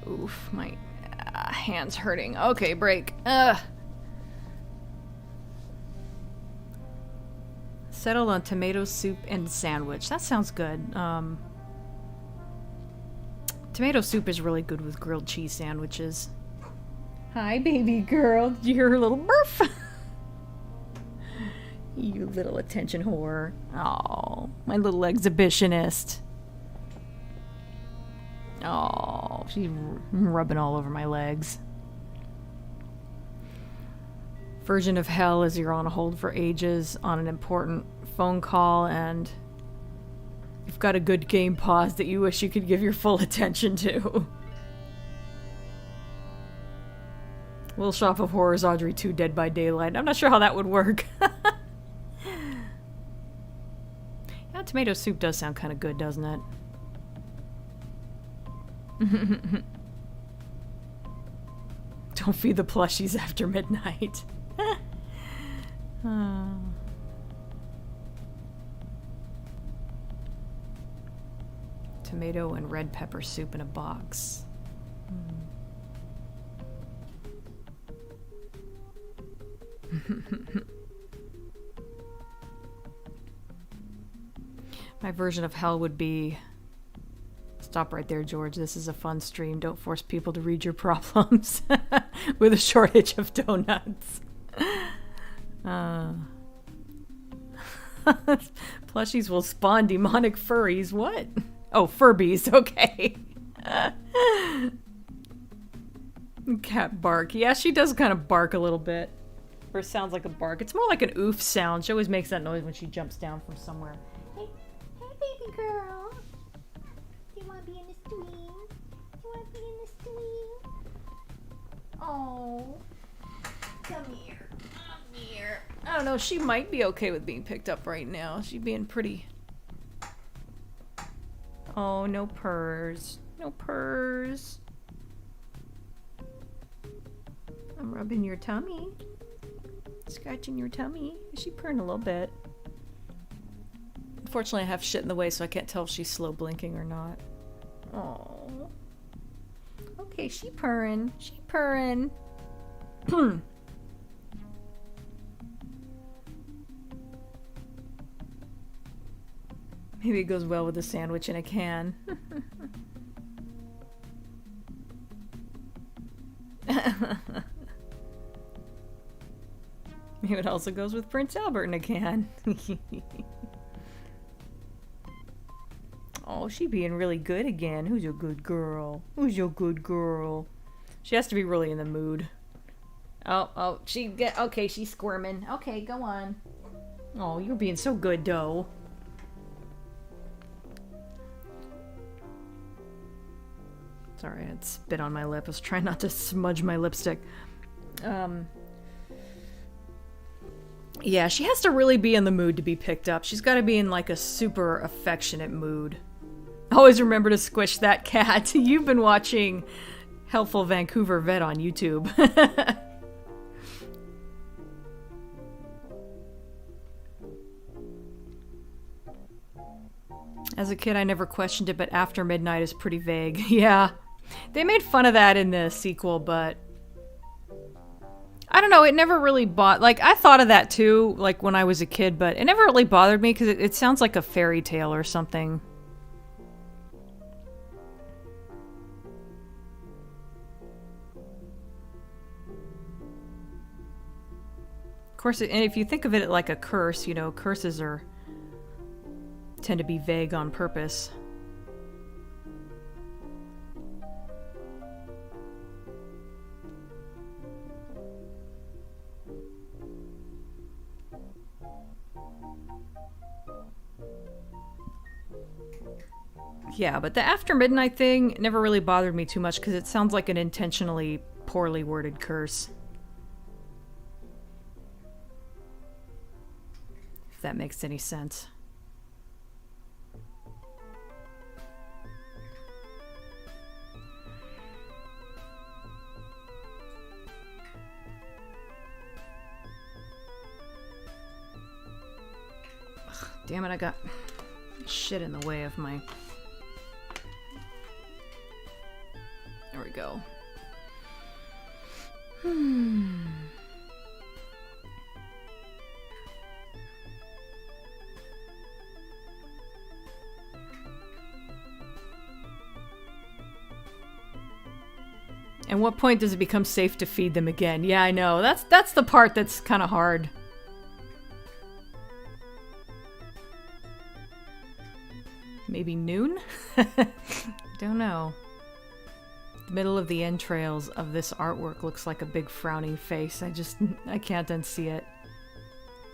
Oof, my hand's hurting. Okay, break. Settled on tomato soup and sandwich. That sounds good. Tomato soup is really good with grilled cheese sandwiches. Hi, baby girl. Did you hear her little burf? You little attention whore. Oh, my little exhibitionist. Oh, she's rubbing all over my legs. Version of hell is you're on hold for ages on an important phone call and you've got a good game pause that you wish you could give your full attention to. Little Shop of Horrors, Audrey 2, Dead by Daylight. I'm not sure how that would work. Yeah, tomato soup does sound kind of good, doesn't it? Don't feed the plushies after midnight. Tomato and red pepper soup in a box. My version of hell would be... Stop right there, George. This is a fun stream. Don't force people to read your problems with a shortage of donuts. Plushies will spawn demonic furries. What? Oh, Furbies. Okay. Cat bark. Yeah, she does kind of bark a little bit. Or sounds like a bark. It's more like an oof sound. She always makes that noise when she jumps down from somewhere. Hey, baby girl. Do you want to be in the stream? Do you want to be in the stream? Oh. Come here. Come here. I don't know. She might be okay with being picked up right now. She's being pretty... Oh, no purrs. No purrs. I'm rubbing your tummy. Scratching your tummy? Is she purring a little bit? Unfortunately, I have shit in the way, so I can't tell if she's slow blinking or not. Oh. Okay, she purring. She purring. Maybe it goes well with a sandwich in a can. Maybe it also goes with Prince Albert in a can. Oh, she being really good again. Who's your good girl? Who's your good girl? She has to be really in the mood. Oh, okay, she's squirming. Okay, go on. Oh, you're being so good, Doe. Sorry, I had spit on my lip. I was trying not to smudge my lipstick. Yeah, she has to really be in the mood to be picked up. She's got to be in like a super affectionate mood. Always remember to squish that cat. You've been watching Helpful Vancouver Vet on YouTube. As a kid, I never questioned it, but After Midnight is pretty vague. Yeah. They made fun of that in the sequel, but I don't know, it never really like, I thought of that too, like, when I was a kid, but it never really bothered me, because it sounds like a fairy tale or something. Of course, and if you think of it like a curse, you know, curses tend to be vague on purpose. Yeah, but the After Midnight thing never really bothered me too much because it sounds like an intentionally poorly worded curse. If that makes any sense. Ugh, damn it, I got shit in the way of my... There we go. And what point does it become safe to feed them again? Yeah, I know. That's the part that's kind of hard. Maybe noon? Don't know. The middle of the entrails of this artwork looks like a big frowning face. I can't unsee it.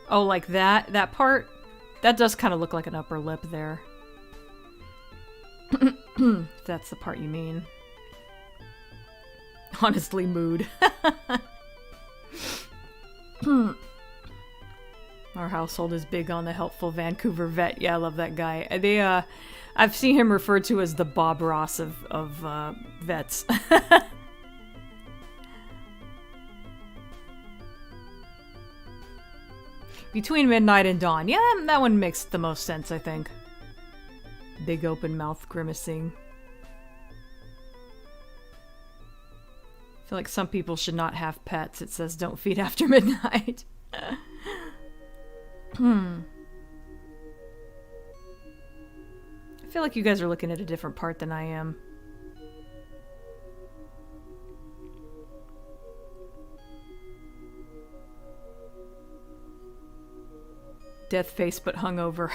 Oh, like that? That part? That does kind of look like an upper lip there. If that's the part you mean. Honestly, mood. Our household is big on the Helpful Vancouver Vet. Yeah, I love that guy. I've seen him referred to as the Bob Ross of vets. Between Midnight and Dawn. Yeah, that one makes the most sense, I think. Big open mouth grimacing. I feel like some people should not have pets. It says don't feed after midnight. I feel like you guys are looking at a different part than I am. Death face but hungover.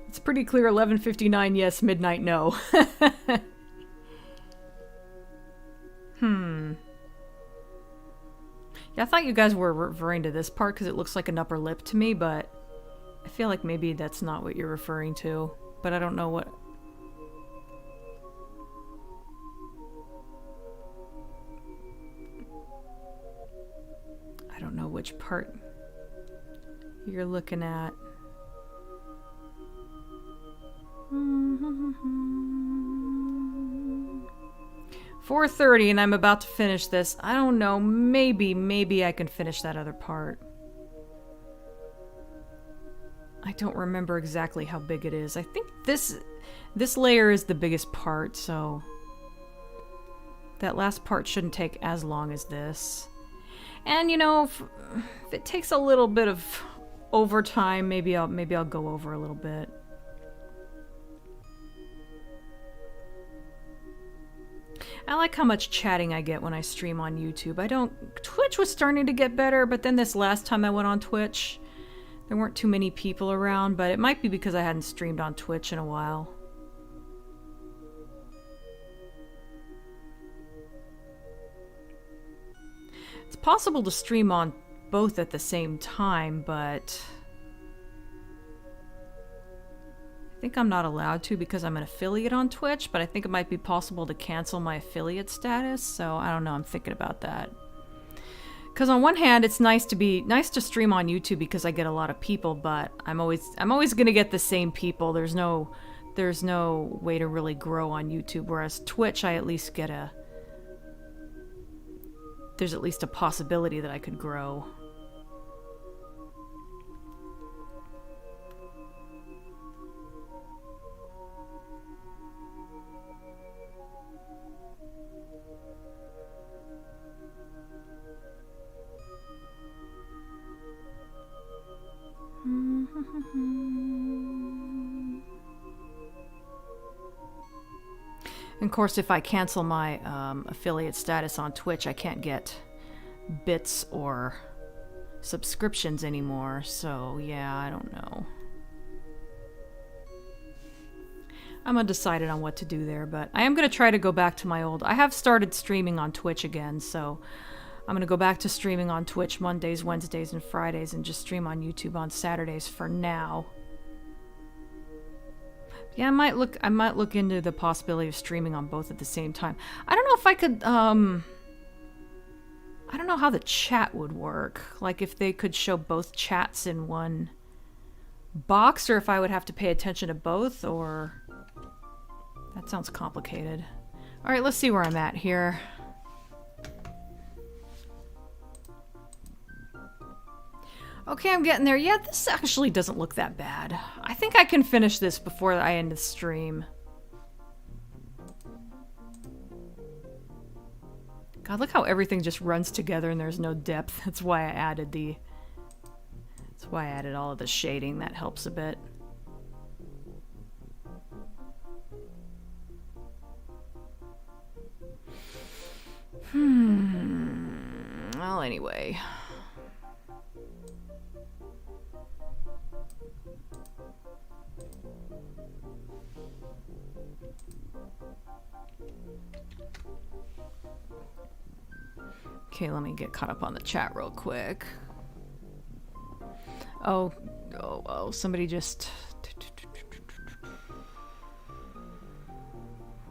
It's pretty clear 11:59 yes, midnight no. Yeah, I thought you guys were referring to this part because it looks like an upper lip to me, but I feel like maybe that's not what you're referring to. But I don't know what... I don't know which part you're looking at. 4:30 and I'm about to finish this. I don't know. Maybe I can finish that other part. I don't remember exactly how big it is. I think this layer is the biggest part, so that last part shouldn't take as long as this. And you know, if it takes a little bit of overtime, maybe I'll go over a little bit. I like how much chatting I get when I stream on YouTube. Twitch was starting to get better, but then this last time I went on Twitch, there weren't too many people around, but it might be because I hadn't streamed on Twitch in a while. It's possible to stream on both at the same time, but I think I'm not allowed to because I'm an affiliate on Twitch, but I think it might be possible to cancel my affiliate status, so I don't know, I'm thinking about that. Because on one hand, it's nice to stream on YouTube because I get a lot of people, but I'm always gonna get the same people. There's no way to really grow on YouTube, whereas Twitch, there's at least a possibility that I could grow. And of course, if I cancel my affiliate status on Twitch, I can't get bits or subscriptions anymore. So yeah, I don't know. I'm undecided on what to do there, but I am going to try to go back to my old... I have started streaming on Twitch again, so I'm going to go back to streaming on Twitch Mondays, Wednesdays, and Fridays, and just stream on YouTube on Saturdays for now. Yeah, I might look into the possibility of streaming on both at the same time. I don't know if I could, I don't know how the chat would work. Like if they could show both chats in one box, or if I would have to pay attention to both, or... That sounds complicated. Alright, let's see where I'm at here. Okay, I'm getting there. Yeah, this actually doesn't look that bad. I think I can finish this before I end the stream. God, look how everything just runs together and there's no depth. That's why I added all of the shading. That helps a bit. Well, anyway. Okay, let me get caught up on the chat real quick. Oh, somebody just...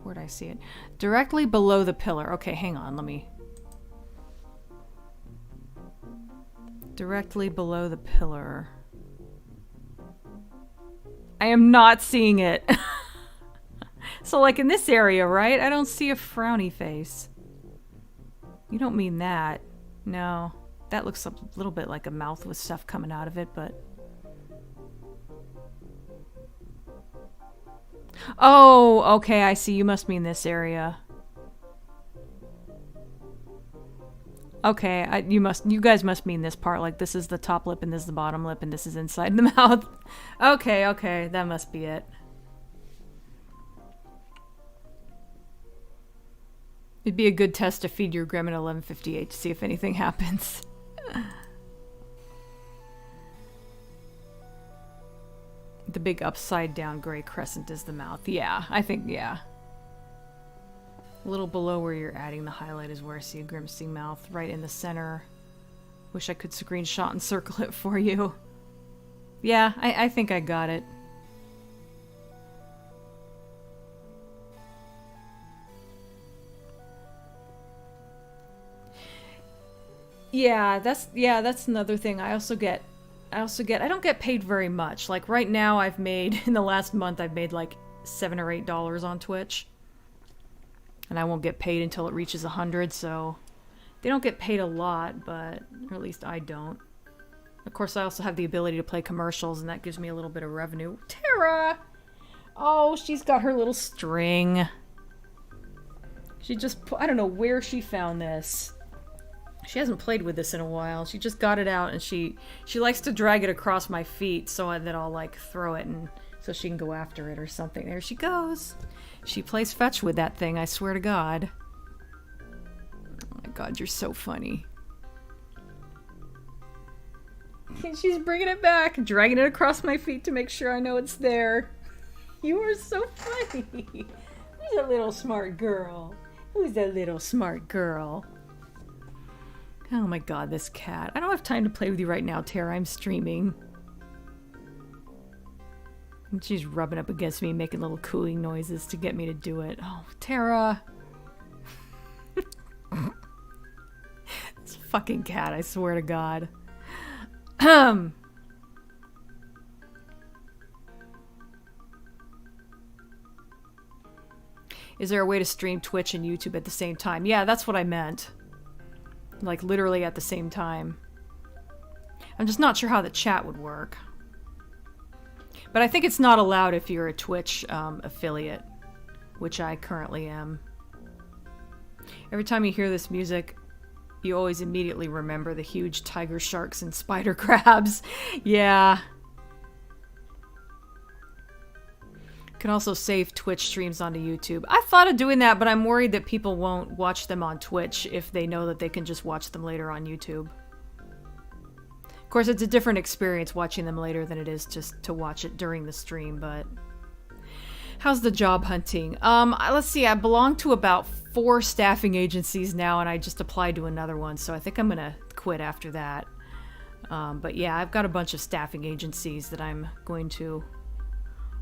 Where'd I see it? Directly below the pillar. Okay, hang on, let me... Directly below the pillar. I am not seeing it. So like in this area, right? I don't see a frowny face. You don't mean that. No. That looks a little bit like a mouth with stuff coming out of it, but... Oh, okay, I see. You must mean this area. Okay, you guys must mean this part. Like, this is the top lip, and this is the bottom lip, and this is inside the mouth. Okay, that must be it. It'd be a good test to feed your Gremlin 1158 to see if anything happens. The big upside down gray crescent is the mouth. Yeah, I think, yeah. A little below where you're adding the highlight is where I see a grimacing mouth, right in the center. Wish I could screenshot and circle it for you. Yeah, I think I got it. Yeah, that's another thing. I don't get paid very much. Like right now in the last month I've made like $7 or $8 on Twitch. And I won't get paid until it reaches 100, so they don't get paid a lot, but or at least I don't. Of course, I also have the ability to play commercials, and that gives me a little bit of revenue. Tara! Oh, she's got her little string. She just, I don't know where she found this. She hasn't played with this in a while. She just got it out, and she likes to drag it across my feet so that I'll, like, throw it, and so she can go after it or something. There she goes. She plays fetch with that thing, I swear to God. Oh my God, you're so funny. And she's bringing it back, dragging it across my feet to make sure I know it's there. You are so funny. Who's a little smart girl? Who's a little smart girl? Oh my God, this cat. I don't have time to play with you right now, Tara. I'm streaming. And she's rubbing up against me, making little cooing noises to get me to do it. Oh, Tara. This fucking cat, I swear to God. Is there a way to stream Twitch and YouTube at the same time? Yeah, that's what I meant. Like, literally at the same time. I'm just not sure how the chat would work. But I think it's not allowed if you're a Twitch affiliate, which I currently am. Every time you hear this music, you always immediately remember the huge tiger sharks and spider crabs. Yeah. Can also save Twitch streams onto YouTube. I thought of doing that, but I'm worried that people won't watch them on Twitch if they know that they can just watch them later on YouTube. Of course, it's a different experience watching them later than it is just to watch it during the stream, but... How's the job hunting? Let's see, I belong to about 4 staffing agencies now, and I just applied to another one, so I think I'm gonna quit after that. But yeah, I've got a bunch of staffing agencies that I'm going to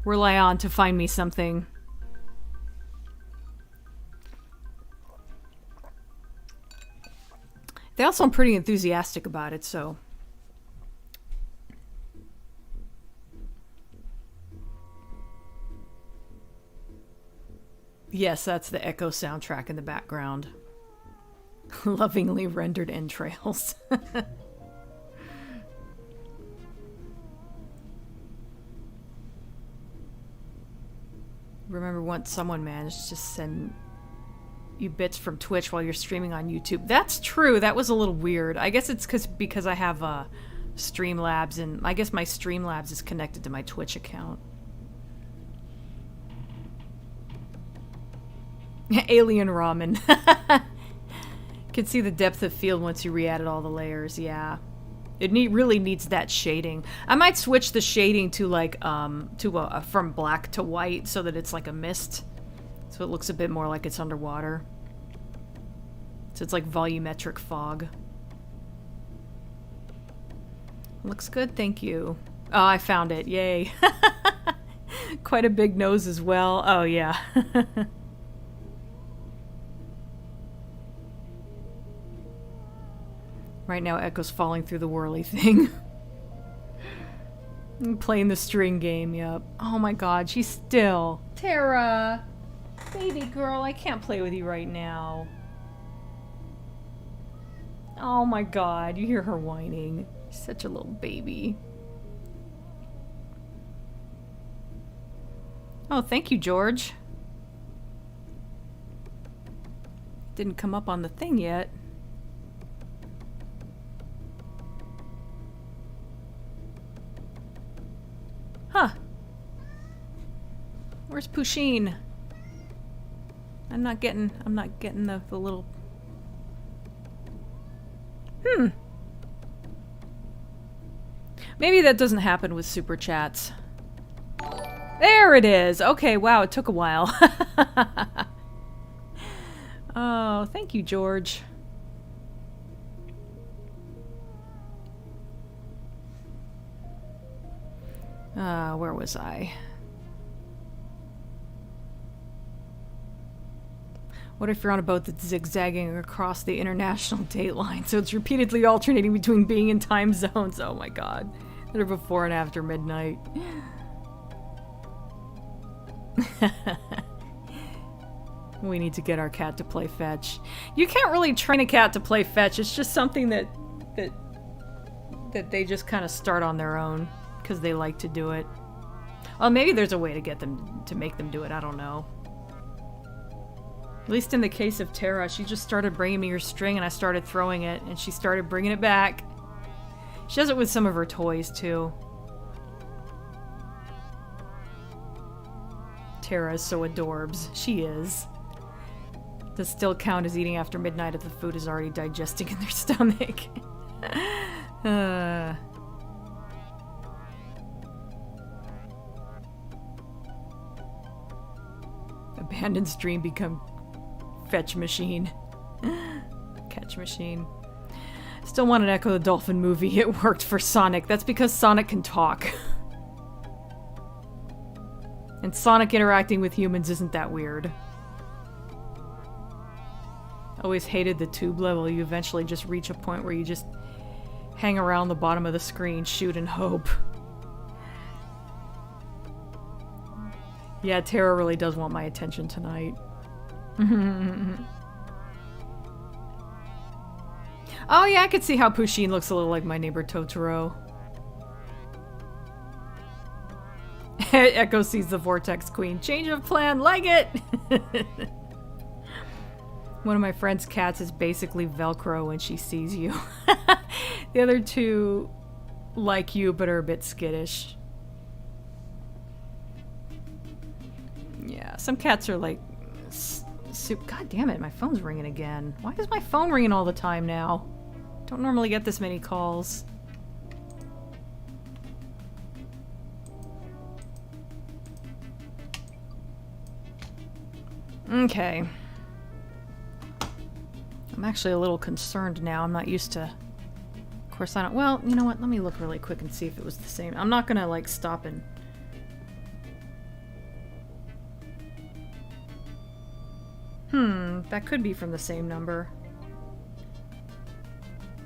rely on to find me something. They also are pretty enthusiastic about it, so... Yes, that's the Echo soundtrack in the background. Lovingly rendered entrails. Remember once someone managed to send you bits from Twitch while you're streaming on YouTube. That's true. That was a little weird. I guess it's because I have Streamlabs, and I guess my Streamlabs is connected to my Twitch account. Alien ramen. Can see the depth of field once you re-added all the layers. Yeah, it really needs that shading. I might switch the shading to like from black to white so that it's like a mist, so it looks a bit more like it's underwater. So it's like volumetric fog. Looks good, thank you. Oh, I found it. Yay. Quite a big nose as well. Oh yeah. Right now, Echo's falling through the whirly thing. Playing the string game, yep. Oh my God, she's still... Tara! Baby girl, I can't play with you right now. Oh my God, you hear her whining. She's such a little baby. Oh, thank you, George. Didn't come up on the thing yet. Huh. Where's Pusheen? I'm not getting the little... Maybe that doesn't happen with super chats. There it is! Okay, wow, it took a while. Oh, thank you, George. Where was I? What if you're on a boat that's zigzagging across the international date line, so it's repeatedly alternating between being in time zones? Oh my God. That are before and after midnight. We need to get our cat to play fetch. You can't really train a cat to play fetch. It's just something that they just kind of start on their own because they like to do it. Well, maybe there's a way to get them to make them do it. I don't know. At least in the case of Tara, she just started bringing me her string and I started throwing it and she started bringing it back. She does it with some of her toys too. Tara is so adorbs. She is. Does still count as eating after midnight if the food is already digesting in their stomach. Abandoned stream become fetch machine. Catch machine. Still want an Echo the Dolphin movie. It worked for Sonic. That's because Sonic can talk. And Sonic interacting with humans isn't that weird. Always hated the tube level. You eventually just reach a point where you just hang around the bottom of the screen, shoot and hope. Yeah, Tara really does want my attention tonight. Oh yeah, I could see how Pusheen looks a little like my neighbor Totoro. Echo sees the Vortex Queen. Change of plan, like it! One of my friend's cats is basically Velcro when she sees you. The other two like you, but are a bit skittish. Yeah, some cats are like... God damn it, my phone's ringing again. Why is my phone ringing all the time now? Don't normally get this many calls. Okay. I'm actually a little concerned now. I'm not used to... Of course I don't... Well, you know what? Let me look really quick and see if it was the same. I'm not gonna, like, stop and... That could be from the same number.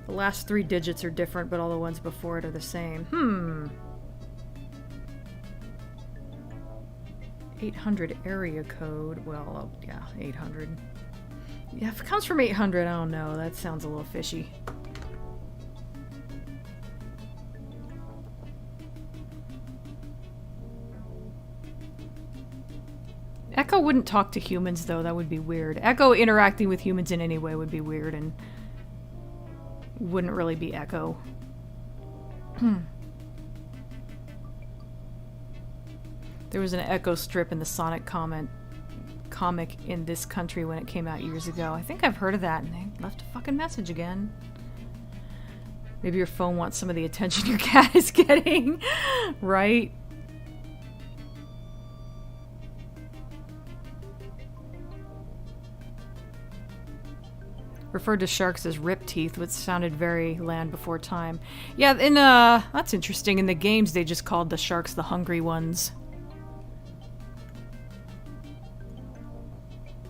The last 3 digits are different, but all the ones before it are the same. 800 area code. Well, yeah, 800. Yeah, if it comes from 800, I don't know. That sounds a little fishy. Echo wouldn't talk to humans, though. That would be weird. Echo interacting with humans in any way would be weird and wouldn't really be Echo. There was an Echo strip in the Sonic comic in this country when it came out years ago. I think I've heard of that, and they left a fucking message again. Maybe your phone wants some of the attention your cat is getting. Right? Referred to sharks as rip teeth, which sounded very Land Before Time. Yeah, that's interesting. In the games, they just called the sharks the hungry ones.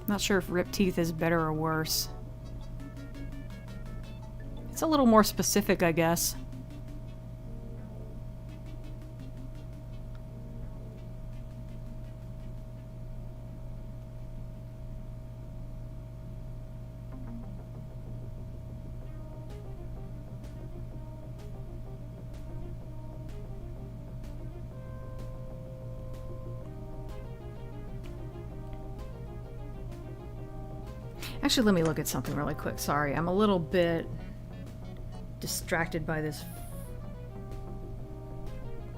Not sure if rip teeth is better or worse. It's a little more specific, I guess. Actually, let me look at something really quick. Sorry, I'm a little bit distracted by this.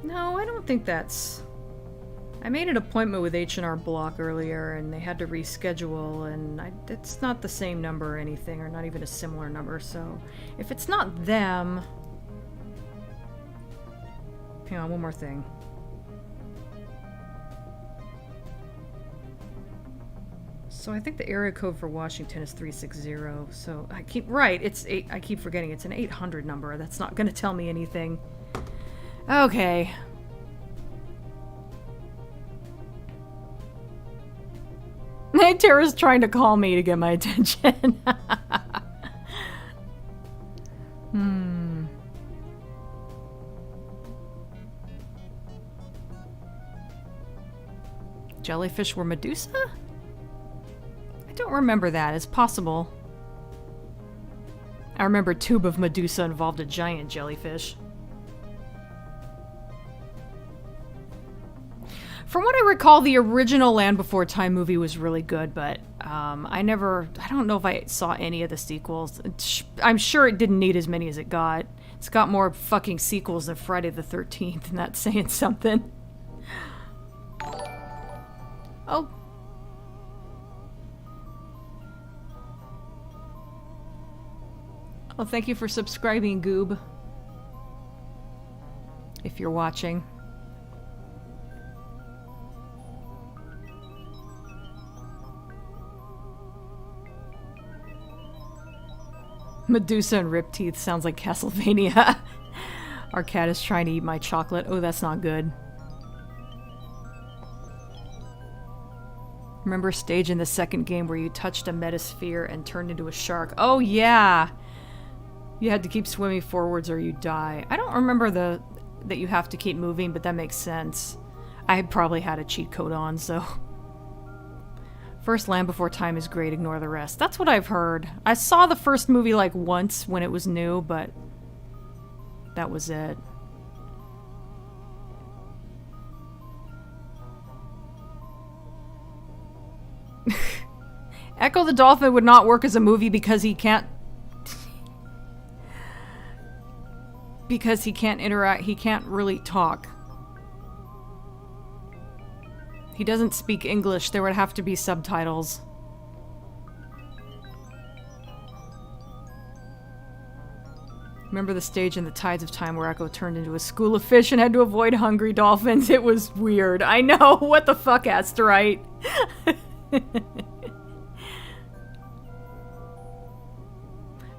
No, I don't think that's... I made an appointment with H&R Block earlier, and they had to reschedule, and it's not the same number or anything, or not even a similar number, so... If it's not them... Hang on, one more thing. So I think the area code for Washington is 360. So I keep I keep forgetting it's an 800 number. That's not going to tell me anything. Okay. Tara's trying to call me to get my attention. Jellyfish were Medusa? don't remember that. It's possible. I remember Tube of Medusa involved a giant jellyfish. From what I recall, the original Land Before Time movie was really good, but I don't know if I saw any of the sequels. I'm sure it didn't need as many as it got. It's got more fucking sequels than Friday the 13th, and that's saying something. Oh. Oh, thank you for subscribing, Goob. If you're watching. Medusa and Rip Teeth sounds like Castlevania. Our cat is trying to eat my chocolate. Oh, that's not good. Remember a stage in the second game where you touched a metasphere and turned into a shark? Oh, yeah! You had to keep swimming forwards or you die. I don't remember that you have to keep moving, but that makes sense. I probably had a cheat code on, so... First Land Before Time is great, ignore the rest. That's what I've heard. I saw the first movie like once when it was new, but that was it. Echo the Dolphin would not work as a movie because he can't... because he can't interact, he can't really talk. He doesn't speak English, there would have to be subtitles. Remember the stage in the Tides of Time where Echo turned into a school of fish and had to avoid hungry dolphins? It was weird. I know, what the fuck, Asterite?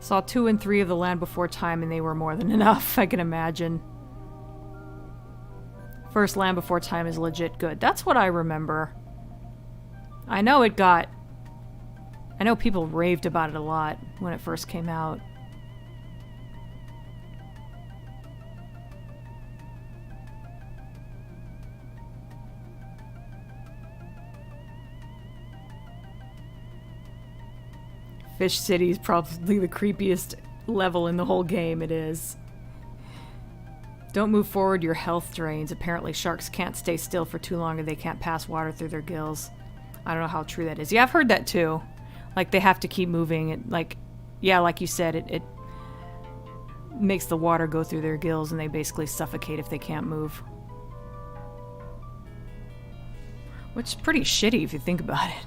Saw 2 and 3 of The Land Before Time and they were more than enough, I can imagine. First Land Before Time is legit good. That's what I remember. I know people raved about it a lot when it first came out. Fish City is probably the creepiest level in the whole game. It is. Don't move forward, your health drains. Apparently sharks can't stay still for too long or they can't pass water through their gills. I don't know how true that is. Yeah, I've heard that too. Like, they have to keep moving. It, like, yeah, like you said, it makes the water go through their gills and they basically suffocate if they can't move. Which is pretty shitty if you think about it.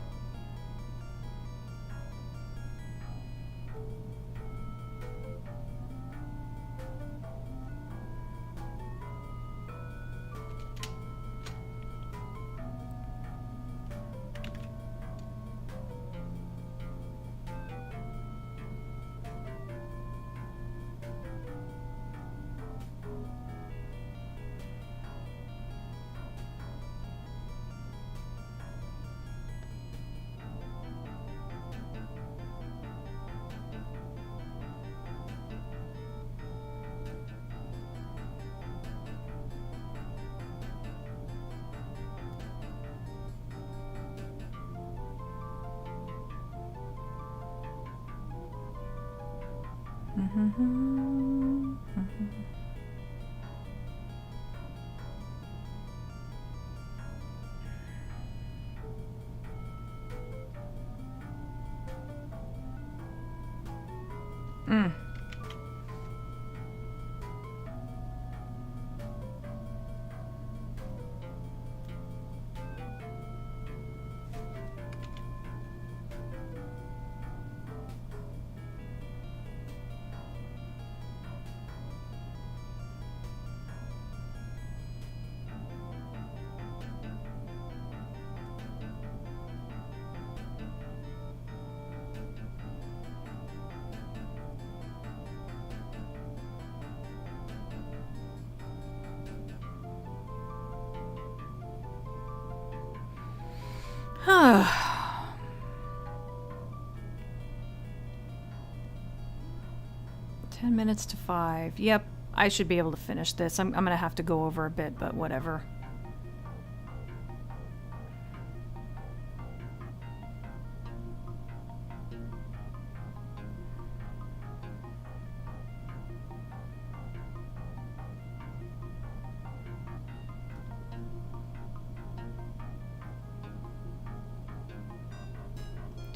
Ten minutes to 5. Yep, I should be able to finish this. I'm gonna have to go over a bit, but whatever.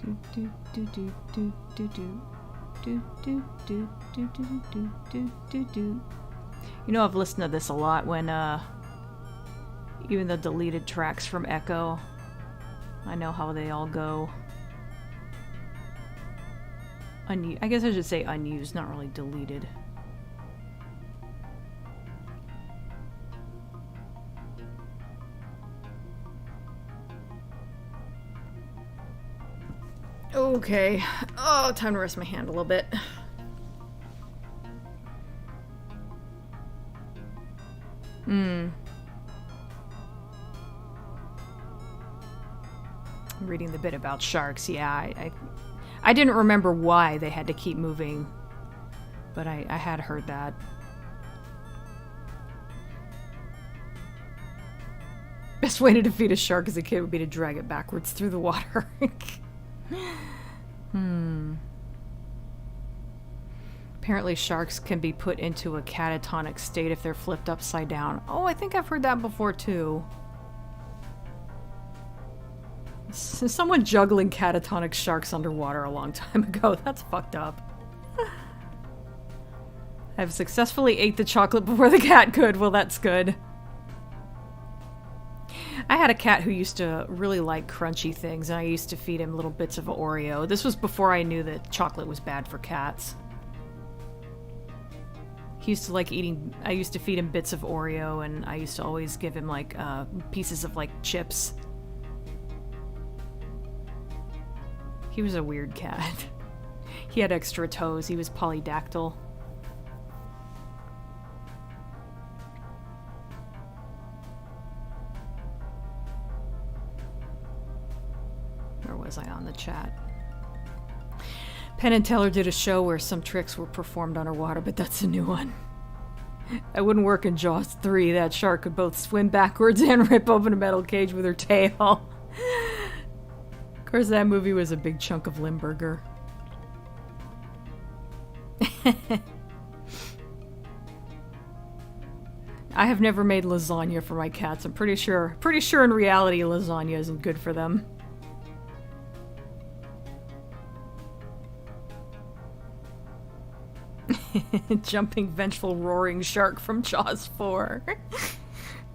Do do do do do do do. Do, do, do, do, do, do, do, do, do. You know, I've listened to this a lot when, even the deleted tracks from Echo, I know how they all go. I guess I should say unused, not really deleted. Okay. Oh, time to rest my hand a little bit. I'm reading the bit about sharks. Yeah, I didn't remember why they had to keep moving, but I had heard that. Best way to defeat a shark as a kid would be to drag it backwards through the water. Apparently sharks can be put into a catatonic state if they're flipped upside down. Oh, I think I've heard that before too. Someone juggling catatonic sharks underwater a long time ago. That's fucked up. I've successfully ate the chocolate before the cat could. Well, that's good. I had a cat who used to really like crunchy things, and I used to feed him little bits of Oreo. This was before I knew that chocolate was bad for cats. He used to like eating... I used to feed him bits of Oreo, and I used to always give him, like, pieces of, like, chips. He was a weird cat. He had extra toes. He was polydactyl. Where was I on the chat? Penn and Teller did a show where some tricks were performed underwater, but that's a new one. That wouldn't work in Jaws 3. That shark could both swim backwards and rip open a metal cage with her tail. Of course, that movie was a big chunk of Limburger. I have never made lasagna for my cats. I'm pretty sure in reality lasagna isn't good for them. Jumping, vengeful, roaring shark from Jaws 4.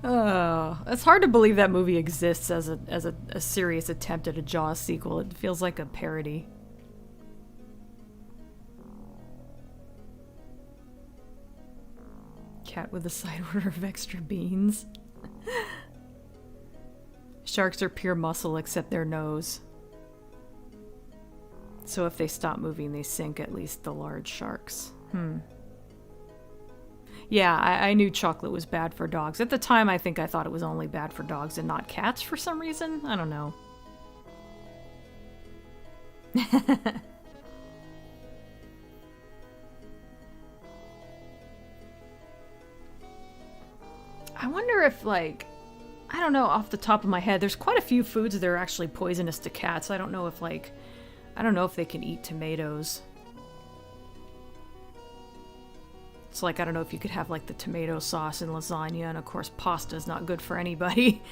Oh, it's hard to believe that movie exists as a serious attempt at a Jaws sequel. It feels like a parody. Cat with a side order of extra beans. Sharks are pure muscle except their nose. So if they stop moving, they sink, at least the large sharks. Yeah, I knew chocolate was bad for dogs. At the time, I think I thought it was only bad for dogs and not cats for some reason. I don't know. I wonder if, like, I don't know off the top of my head, there's quite a few foods that are actually poisonous to cats. I don't know if, like, I don't know if they can eat tomatoes. It's like, I don't know if you could have, like, the tomato sauce in lasagna, and of course pasta is not good for anybody.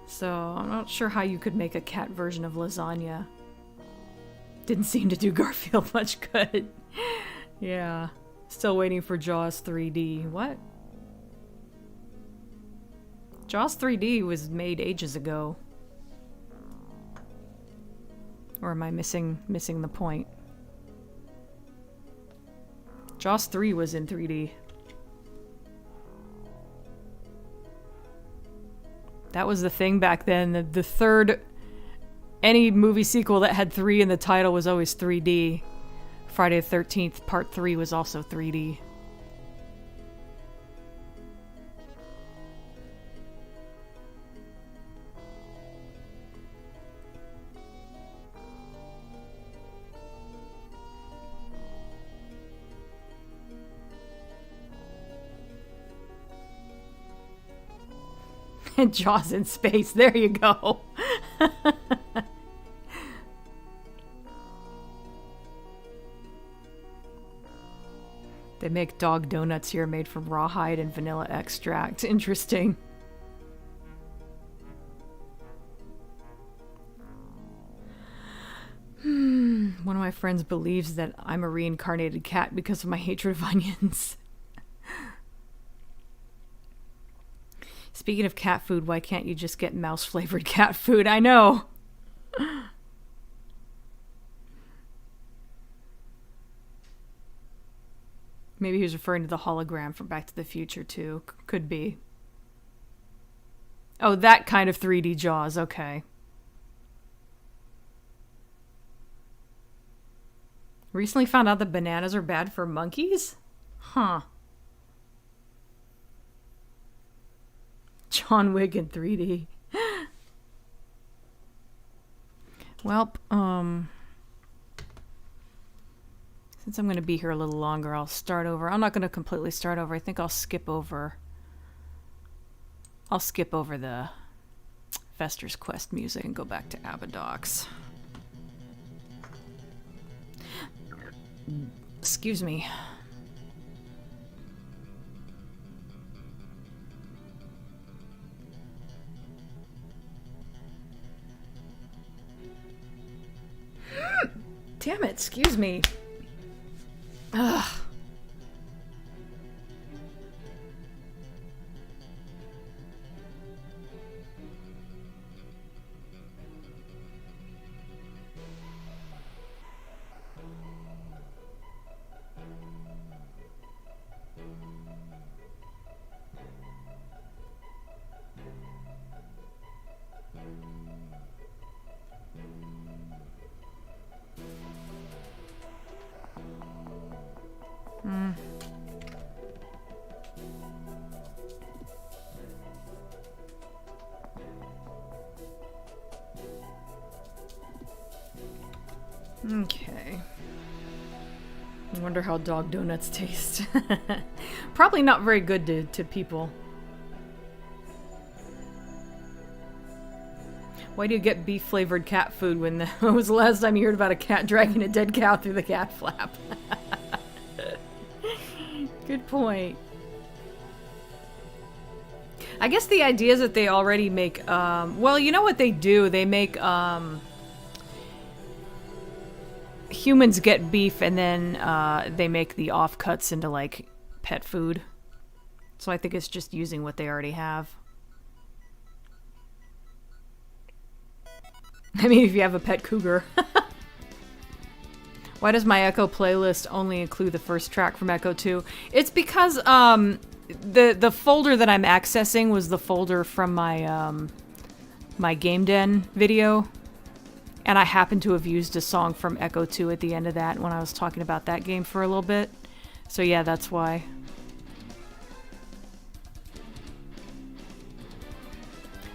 So, I'm not sure how you could make a cat version of lasagna. Didn't seem to do Garfield much good. Yeah. Still waiting for Jaws 3D. What? Jaws 3D was made ages ago. Or am I missing the point? Jaws 3 was in 3D. That was the thing back then. The third... Any movie sequel that had 3 in the title was always 3D. Friday the 13th Part 3 was also 3D. And Jaws in space. There you go. They make dog donuts here made from rawhide and vanilla extract. Interesting. One of my friends believes that I'm a reincarnated cat because of my hatred of onions. Speaking of cat food, why can't you just get mouse-flavored cat food? I know. Maybe he was referring to the hologram from Back to the Future, too. Could be. Oh, that kind of 3D Jaws. Okay. Recently found out that bananas are bad for monkeys? Huh. John Wick in 3D. Well, since I'm going to be here a little longer, I'll start over. I'm not going to completely start over. I think I'll skip over. I'll skip over the Fester's Quest music and go back to Abadox. Excuse me. Damn it, excuse me. Ugh. Okay. I wonder how dog donuts taste. Probably not very good to people. Why do you get beef-flavored cat food when when was the last time you heard about a cat dragging a dead cow through the cat flap? Good point. I guess the idea is that they already make, well, you know what they do? They make, humans get beef and then they make the offcuts into, like, pet food. So I think it's just using what they already have. I mean, if you have a pet cougar. Why does my Echo playlist only include the first track from Echo 2? It's because the folder that I'm accessing was the folder from my my Game Den video, and I happened to have used a song from Echo 2 at the end of that when I was talking about that game for a little bit. So yeah, that's why.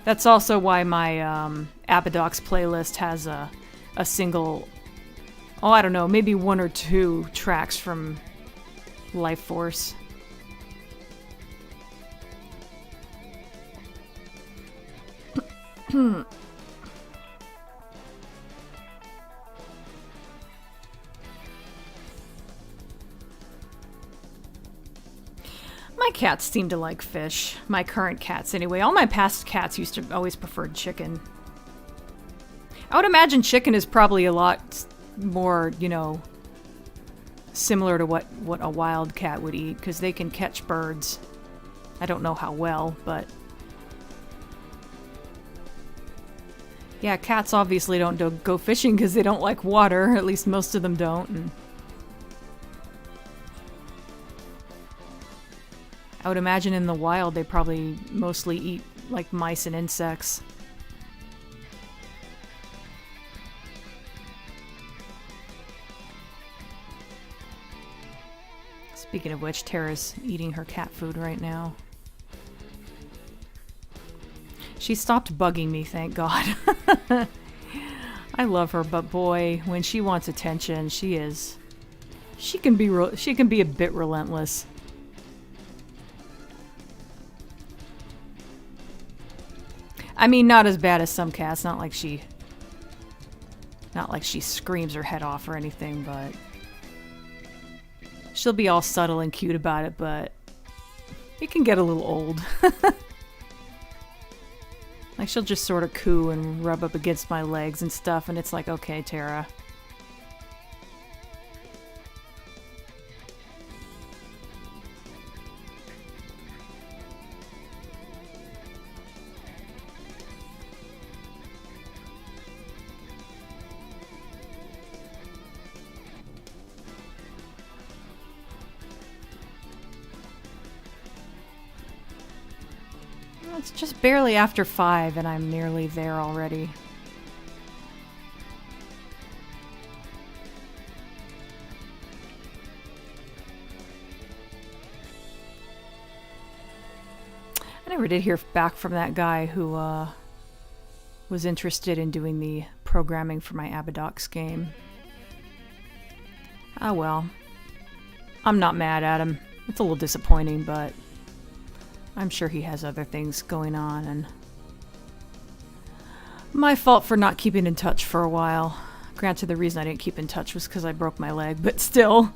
That's also why my Abadox playlist has a single, oh, I don't know, maybe one or two tracks from Life Force. My cats seem to like fish. My current cats, anyway. All my past cats used to always prefer chicken. I would imagine chicken is probably a lot more, you know, similar to what a wild cat would eat, because they can catch birds. I don't know how well, but... yeah, cats obviously don't go fishing because they don't like water. At least most of them don't. And I would imagine in the wild they probably mostly eat like mice and insects. Speaking of which, Tara's eating her cat food right now. She stopped bugging me, thank God. I love her, but boy, when she wants attention, she can be a bit relentless. I mean, not as bad as some cats, not like she screams her head off or anything, but she'll be all subtle and cute about it, but it can get a little old. Like, she'll just sort of coo and rub up against my legs and stuff, and it's like, okay, Tara. It's just barely after 5 and I'm nearly there already. I never did hear back from that guy who was interested in doing the programming for my Abadox game. Ah well. I'm not mad at him. It's a little disappointing, but I'm sure he has other things going on, and my fault for not keeping in touch for a while. Granted, the reason I didn't keep in touch was because I broke my leg, but still.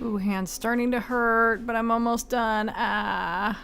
Ooh, hand's starting to hurt, but I'm almost done. Ah.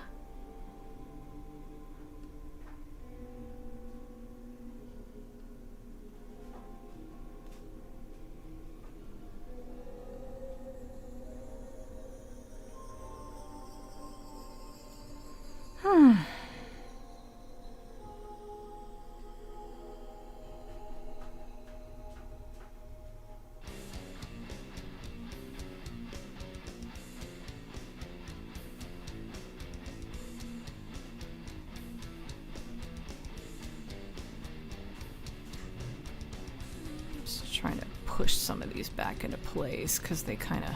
Trying to push some of these back into place because they kind of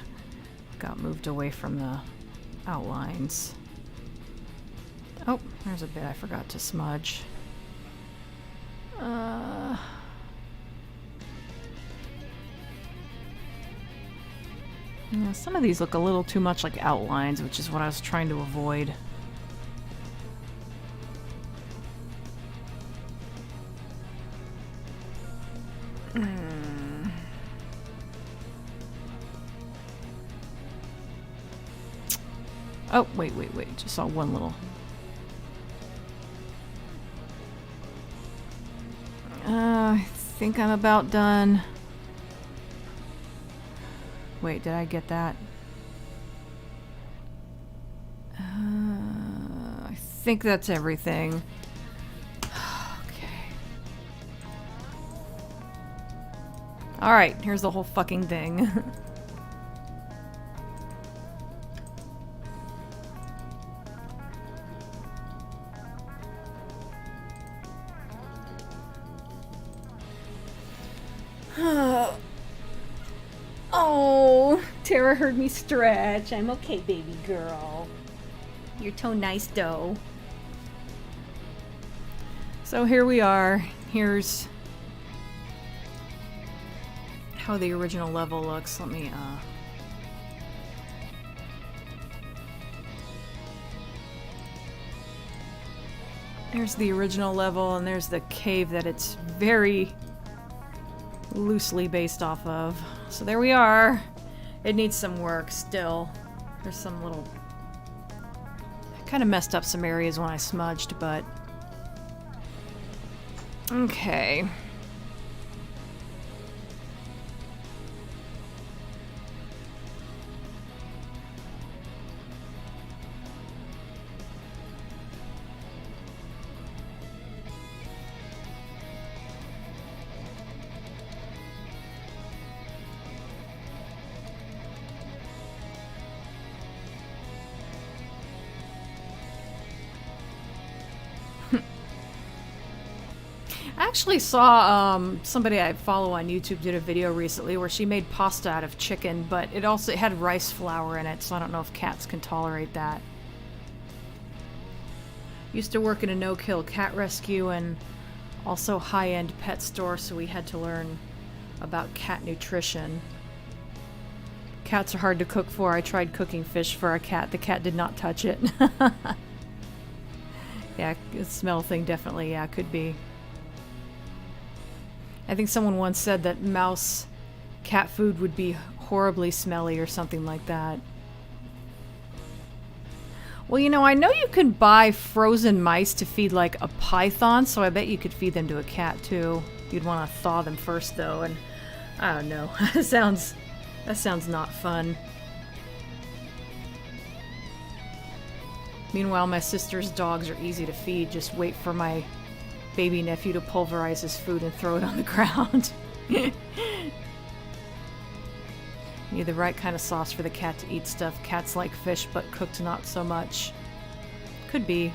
got moved away from the outlines. Oh, there's a bit I forgot to smudge. Yeah, some of these look a little too much like outlines, which is what I was trying to avoid. Oh, wait. Just saw one little... I think I'm about done. Wait, did I get that? I think that's everything. Okay. Alright, here's the whole fucking thing. Oh, Tara heard me stretch. I'm okay, baby girl. You're so nice, dough. So here we are. Here's how the original level looks. Let me, There's the original level, and there's the cave that it's very loosely based off of. So there we are. It needs some work still. There's some little... I kind of messed up some areas when I smudged, but... Okay. actually saw somebody I follow on YouTube did a video recently where she made pasta out of chicken, but it had rice flour in it, so I don't know if cats can tolerate that. Used to work in a no-kill cat rescue and also high-end pet store, so we had to learn about cat nutrition. Cats are hard to cook for. I tried cooking fish for a cat. The cat did not touch it. Yeah, the smell thing definitely, yeah, could be. I think someone once said that mouse cat food would be horribly smelly or something like that. Well, you know, I know you can buy frozen mice to feed like a python, so I bet you could feed them to a cat too. You'd want to thaw them first though, and I don't know. That sounds not fun. Meanwhile, my sister's dogs are easy to feed. Just wait for my baby nephew to pulverize his food and throw it on the ground. You need the right kind of sauce for the cat to eat stuff. Cats like fish, but cooked not so much. Could be.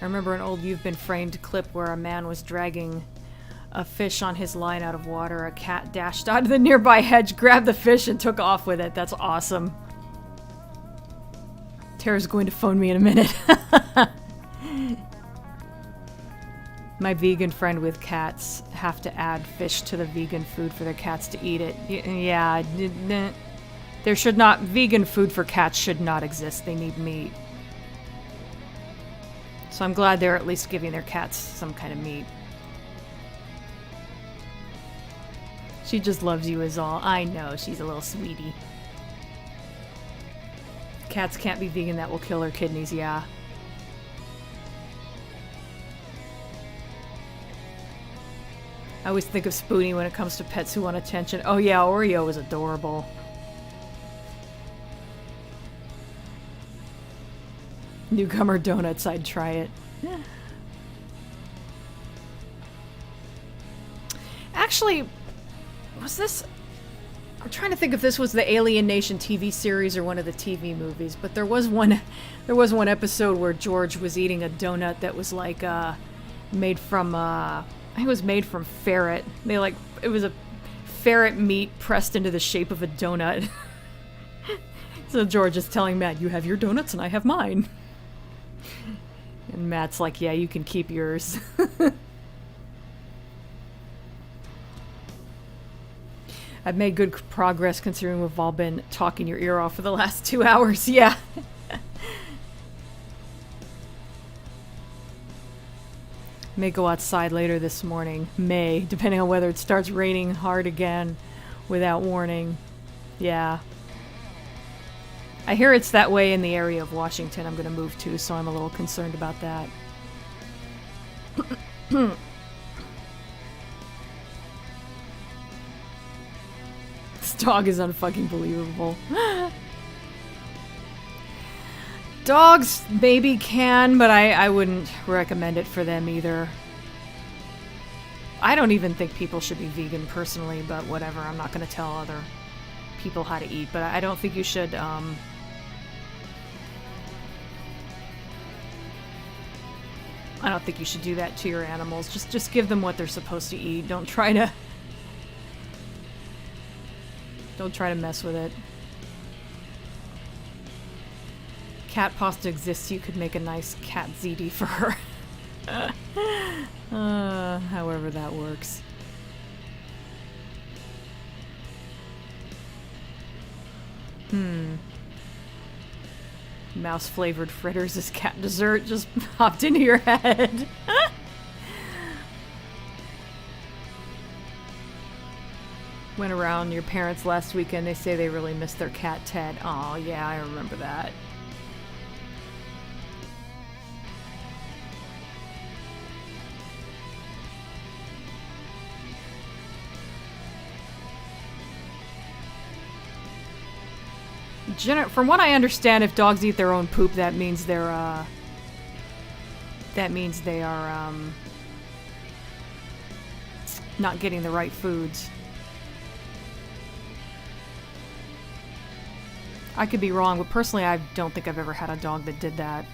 I remember an old You've Been Framed clip where a man was dragging a fish on his line out of water. A cat dashed out of the nearby hedge, grabbed the fish, and took off with it. That's awesome. Tara's going to phone me in a minute. My vegan friend with cats have to add fish to the vegan food for their cats to eat it. Yeah, there should not... Vegan food for cats should not exist. They need meat. So I'm glad they're at least giving their cats some kind of meat. She just loves you is all. I know, she's a little sweetie. Cats can't be vegan, that will kill her kidneys, yeah. I always think of Spoonie when it comes to pets who want attention. Oh yeah, Oreo is adorable. Newcomer donuts, I'd try it. Actually, was this... I'm trying to think if this was the Alien Nation TV series or one of the TV movies, but there was one episode where George was eating a donut that was like made from I think it was made from ferret. It was a ferret meat pressed into the shape of a donut. So George is telling Matt, "You have your donuts and I have mine." And Matt's like, "Yeah, you can keep yours." I've made good progress considering we've all been talking your ear off for the last 2 hours. Yeah. May go outside later this morning. May, depending on whether it starts raining hard again without warning. Yeah. I hear it's that way in the area of Washington I'm going to move to, so I'm a little concerned about that. This dog is unfucking believable. Dogs maybe can, but I wouldn't recommend it for them either. I don't even think people should be vegan personally, but whatever. I'm not going to tell other people how to eat, but I don't think you should, I don't think you should do that to your animals. Just give them what they're supposed to eat. Don't try to mess with it. Cat pasta exists. You could make a nice cat ziti for her. However that works. Mouse-flavored fritters as cat dessert just popped into your head. Went around your parents last weekend. They say they really miss their cat Ted. Oh yeah, I remember that. From what I understand, if dogs eat their own poop, that means they are not getting the right foods. I could be wrong, but personally I don't think I've ever had a dog that did that.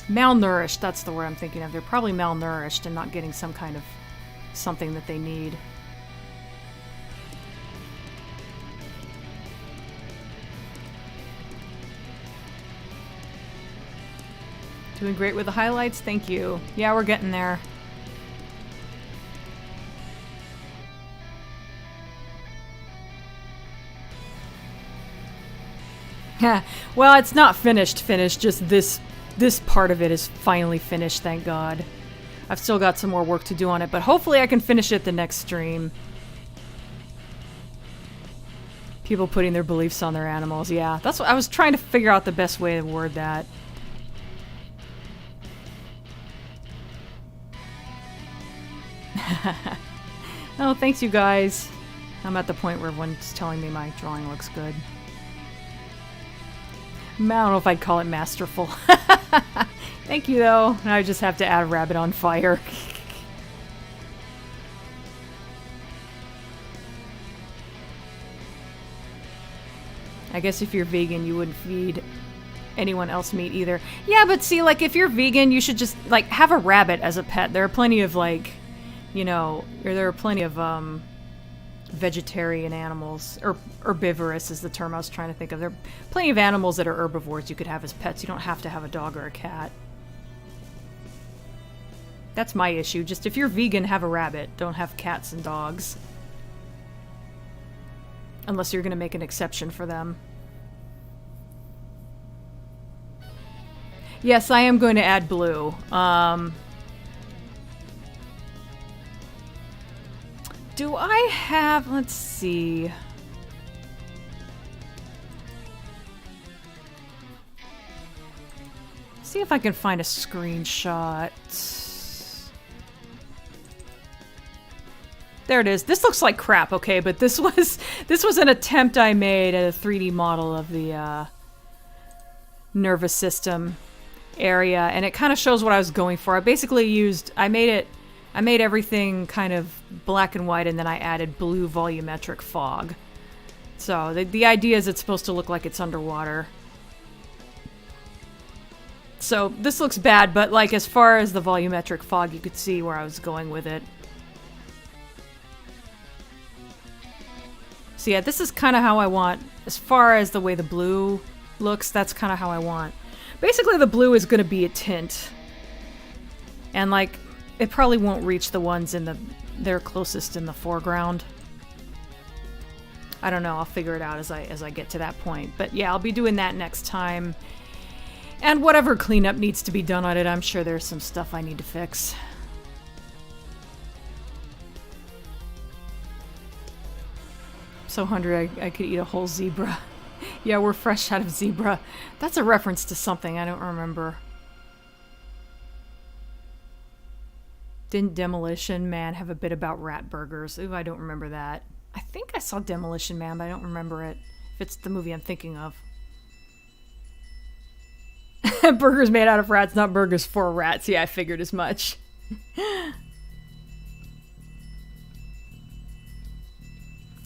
Malnourished, that's the word I'm thinking of. They're probably malnourished and not getting some kind of something that they need. Doing great with the highlights, thank you. Yeah, we're getting there. Well, it's not finished, just this part of it is finally finished, thank God. I've still got some more work to do on it, but hopefully I can finish it the next stream. People putting their beliefs on their animals, yeah. That's what I was trying to figure out the best way to word that. Oh, thanks you guys. I'm at the point where everyone's telling me my drawing looks good. I don't know if I'd call it masterful. Thank you, though. I just have to add a rabbit on fire. I guess if you're vegan, you wouldn't feed anyone else meat either. Yeah, but see, like, if you're vegan, you should just, like, have a rabbit as a pet. There are plenty of, like, you know, there are plenty of, vegetarian animals, or herbivorous is the term I was trying to think of. There are plenty of animals that are herbivores you could have as pets. You don't have to have a dog or a cat. That's my issue. Just if you're vegan, have a rabbit. Don't have cats and dogs. Unless you're going to make an exception for them. Yes, I am going to add blue. Do I have... Let's see. See if I can find a screenshot. There it is. This looks like crap, okay, but this was an attempt I made at a 3D model of the nervous system area, and it kind of shows what I was going for. I basically I made everything kind of black and white, and then I added blue volumetric fog. So the idea is it's supposed to look like it's underwater. So this looks bad, but like as far as the volumetric fog, you could see where I was going with it. So yeah, this is kind of how I want, as far as the way the blue looks, that's kind of how I want. Basically the blue is going to be a tint. And like, it probably won't reach the ones they're closest in the foreground. I don't know, I'll figure it out as I get to that point. But yeah, I'll be doing that next time. And whatever cleanup needs to be done on it, I'm sure there's some stuff I need to fix. So hungry I could eat a whole zebra. Yeah, we're fresh out of zebra. That's a reference to something, I don't remember. Didn't Demolition Man have a bit about rat burgers? Ooh, I don't remember that. I think I saw Demolition Man, but I don't remember it. If it's the movie I'm thinking of. Burgers made out of rats, not burgers for rats. Yeah, I figured as much.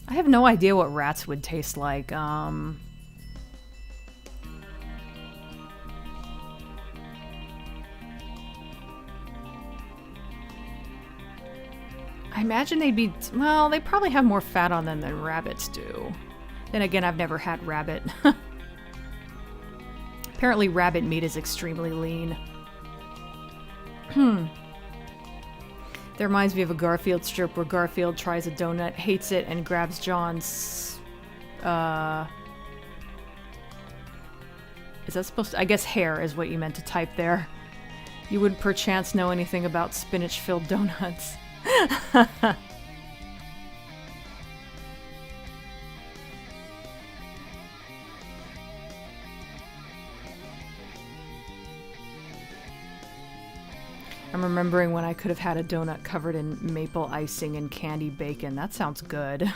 I have no idea what rats would taste like. I imagine they'd be... Well, they probably have more fat on them than rabbits do. Then again, I've never had rabbit. Apparently rabbit meat is extremely lean. That reminds me of a Garfield strip where Garfield tries a donut, hates it, and grabs John's... Is that supposed to... I guess hair is what you meant to type there. You would perchance know anything about spinach-filled donuts. I'm remembering when I could have had a donut covered in maple icing and candy bacon. That sounds good.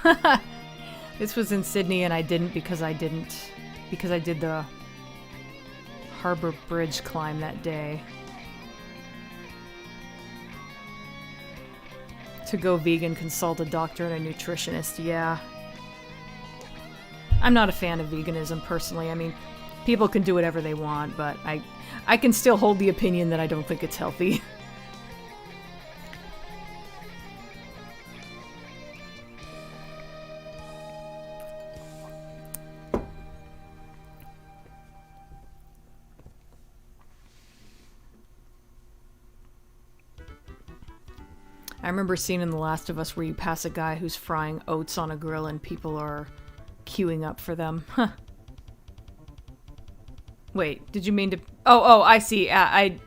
This was in Sydney and I didn't because I did the Harbor Bridge climb that day. To go vegan, consult a doctor and a nutritionist. Yeah. I'm not a fan of veganism personally. I mean, People can do whatever they want, but I can still hold the opinion that I don't think it's healthy. I remember seeing in The Last of Us where you pass a guy who's frying oats on a grill and people are queuing up for them. Huh. Wait, did you mean to... Oh, I see. I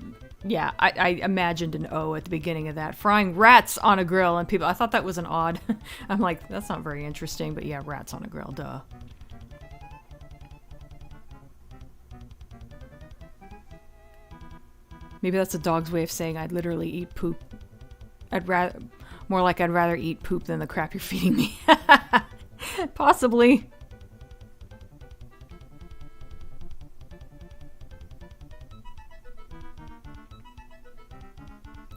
imagined an O at the beginning of that. Frying rats on a grill and people... I thought that was an odd... I'm like, that's not very interesting, but yeah, rats on a grill, duh. Maybe that's a dog's way of saying I'd literally eat poop. I'd rather eat poop than the crap you're feeding me. Possibly.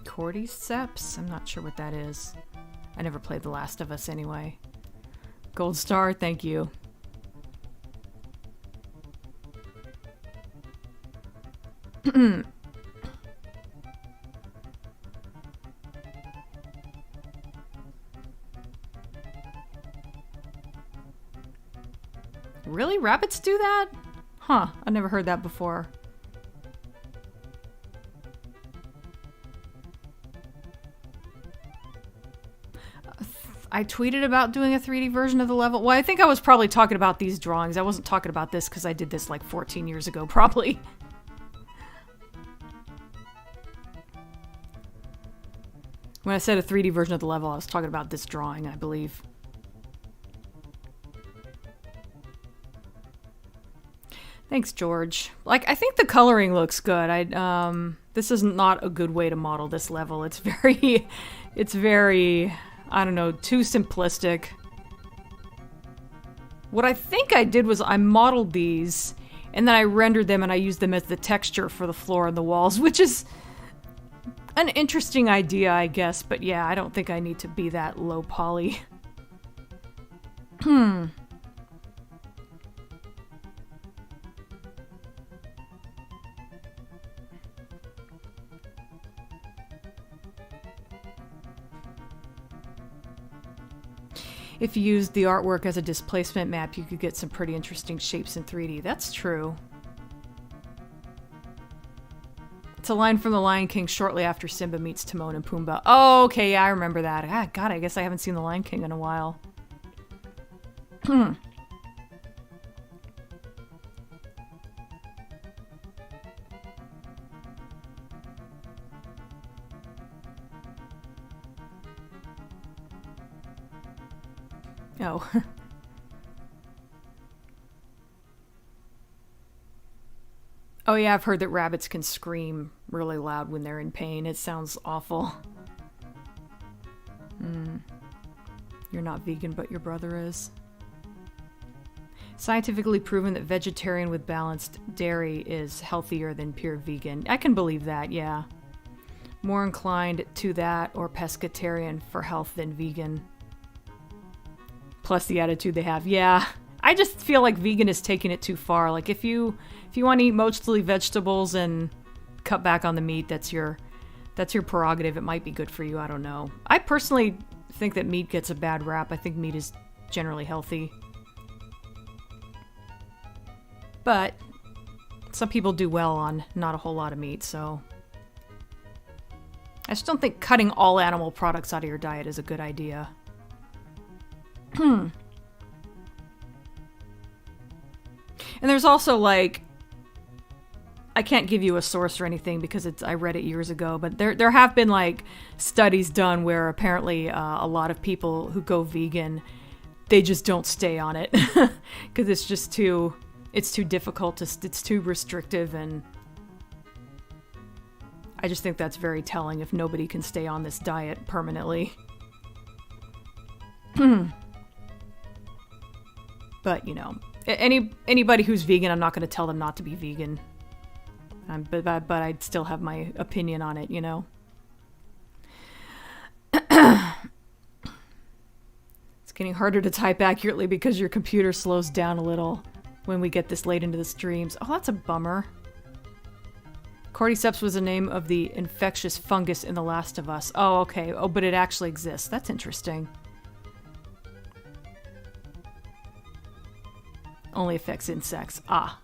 Cordyceps? I'm not sure what that is. I never played The Last of Us anyway. Gold star, thank you. Really? Rabbits do that? Huh, I never heard that before. I tweeted about doing a 3D version of the level. Well, I think I was probably talking about these drawings. I wasn't talking about this because I did this like 14 years ago, probably. When I said a 3D version of the level, I was talking about this drawing, I believe. Thanks, George. Like, I think the coloring looks good. This is not a good way to model this level. It's very, I don't know, too simplistic. What I think I did was I modeled these, and then I rendered them and I used them as the texture for the floor and the walls, which is an interesting idea, I guess. But yeah, I don't think I need to be that low poly. If you used the artwork as a displacement map, you could get some pretty interesting shapes in 3D. That's true. It's a line from The Lion King shortly after Simba meets Timon and Pumbaa. Oh, okay, yeah, I remember that. Ah, God, I guess I haven't seen The Lion King in a while. Oh. Oh yeah, I've heard that rabbits can scream really loud when they're in pain. It sounds awful. You're not vegan, but your brother is. Scientifically proven that vegetarian with balanced dairy is healthier than pure vegan. I can believe that, yeah. More inclined to that or pescatarian for health than vegan. Plus the attitude they have. Yeah, I just feel like vegan is taking it too far. Like if you want to eat mostly vegetables and cut back on the meat, that's your prerogative. It might be good for you. I don't know. I personally think that meat gets a bad rap. I think meat is generally healthy. But some people do well on not a whole lot of meat, so I just don't think cutting all animal products out of your diet is a good idea. And there's also like, I can't give you a source or anything because I read it years ago, but there have been like studies done where apparently a lot of people who go vegan, they just don't stay on it because it's too difficult, it's too restrictive, and I just think that's very telling if nobody can stay on this diet permanently. But, you know, anybody who's vegan, I'm not going to tell them not to be vegan. But I'd still have my opinion on it, you know. It's getting harder to type accurately because your computer slows down a little. when we get this late into the streams. Oh, that's a bummer. Cordyceps was the name of the infectious fungus in The Last of Us. Oh, okay. Oh, but it actually exists. That's interesting. Only affects insects. Ah.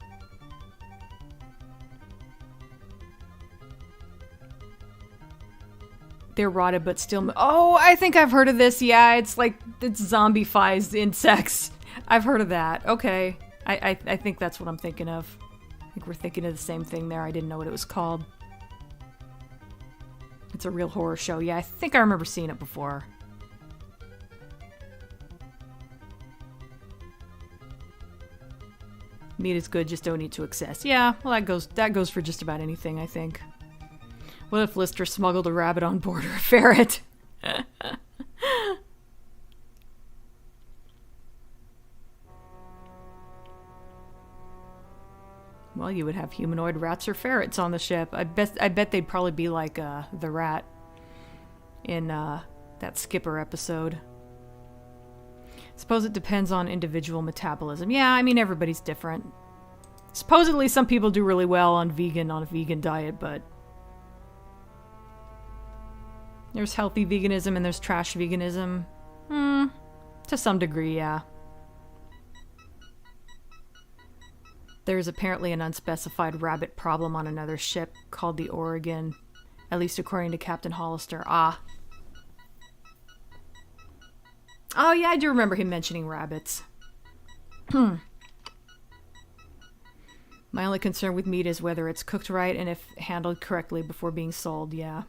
They're rotted, but still... Oh, I think I've heard of this. Yeah, it's like... It zombifies insects. I've heard of that. Okay. I think that's what I'm thinking of. I think we're thinking of the same thing there. I didn't know what it was called. It's a real horror show. Yeah, I think I remember seeing it before. Meat is good, just don't eat to excess. Yeah, well that goes for just about anything, I think. What if Lister smuggled a rabbit on board or a ferret? Well, you would have humanoid rats or ferrets on the ship. I bet they'd probably be like the rat in that Skipper episode. Suppose it depends on individual metabolism. Yeah, I mean, everybody's different. Supposedly, some people do really well on a vegan diet, but there's healthy veganism and there's trash veganism. To some degree, yeah. There's apparently an unspecified rabbit problem on another ship called the Oregon, at least according to Captain Hollister. Ah. Oh yeah, I do remember him mentioning rabbits. My only concern with meat is whether it's cooked right and if handled correctly before being sold, yeah.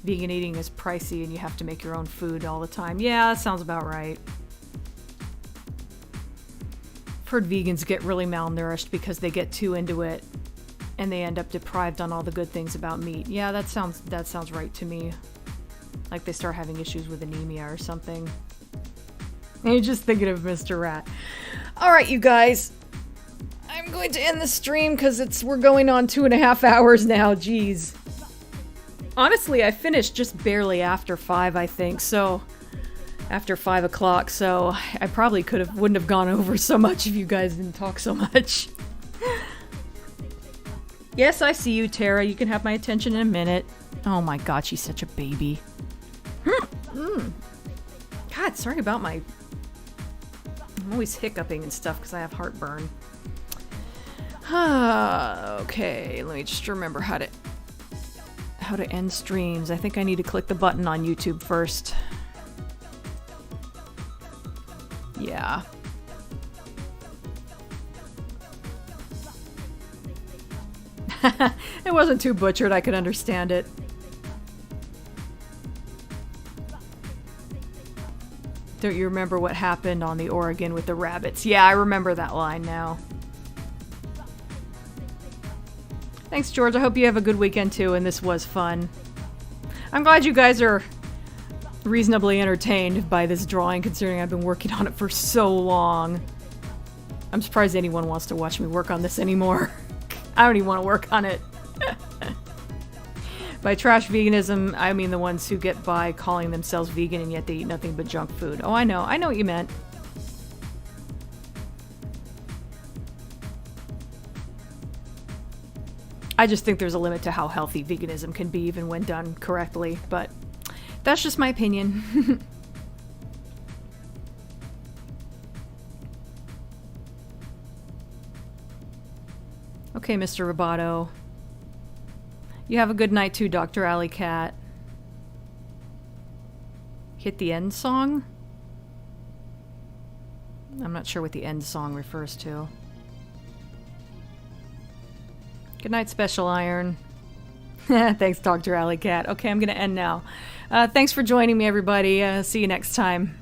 Vegan eating is pricey and you have to make your own food all the time. Yeah, that sounds about right. I've heard vegans get really malnourished because they get too into it and they end up deprived on all the good things about meat. Yeah, that sounds right to me. Like they start having issues with anemia or something. And you're just thinking of Mr. Rat. Alright, you guys. I'm going to end the stream because we're going on 2.5 hours now. Jeez. Honestly, I finished just barely after 5, I think, so... After 5 o'clock, so I probably wouldn't have gone over so much if you guys didn't talk so much. Yes, I see you, Tara. You can have my attention in a minute. Oh my god, she's such a baby. God, sorry about my... I'm always hiccuping and stuff because I have heartburn. Okay, let me just remember how to end streams. I think I need to click the button on YouTube first. Yeah. It wasn't too butchered, I could understand it. Don't you remember what happened on the Oregon with the rabbits? Yeah, I remember that line now. Thanks, George. I hope you have a good weekend too, and this was fun. I'm glad you guys are reasonably entertained by this drawing, considering I've been working on it for so long. I'm surprised anyone wants to watch me work on this anymore. I don't even want to work on it. By trash veganism, I mean the ones who get by calling themselves vegan and yet they eat nothing but junk food. Oh, I know what you meant. I just think there's a limit to how healthy veganism can be even when done correctly, but that's just my opinion. Okay, Mr. Roboto. You have a good night too, Dr. Alley Cat. Hit the end song? I'm not sure what the end song refers to. Good night, Special Iron. Thanks, Dr. Alley Cat. Okay, I'm gonna end now. Thanks for joining me, everybody. See you next time.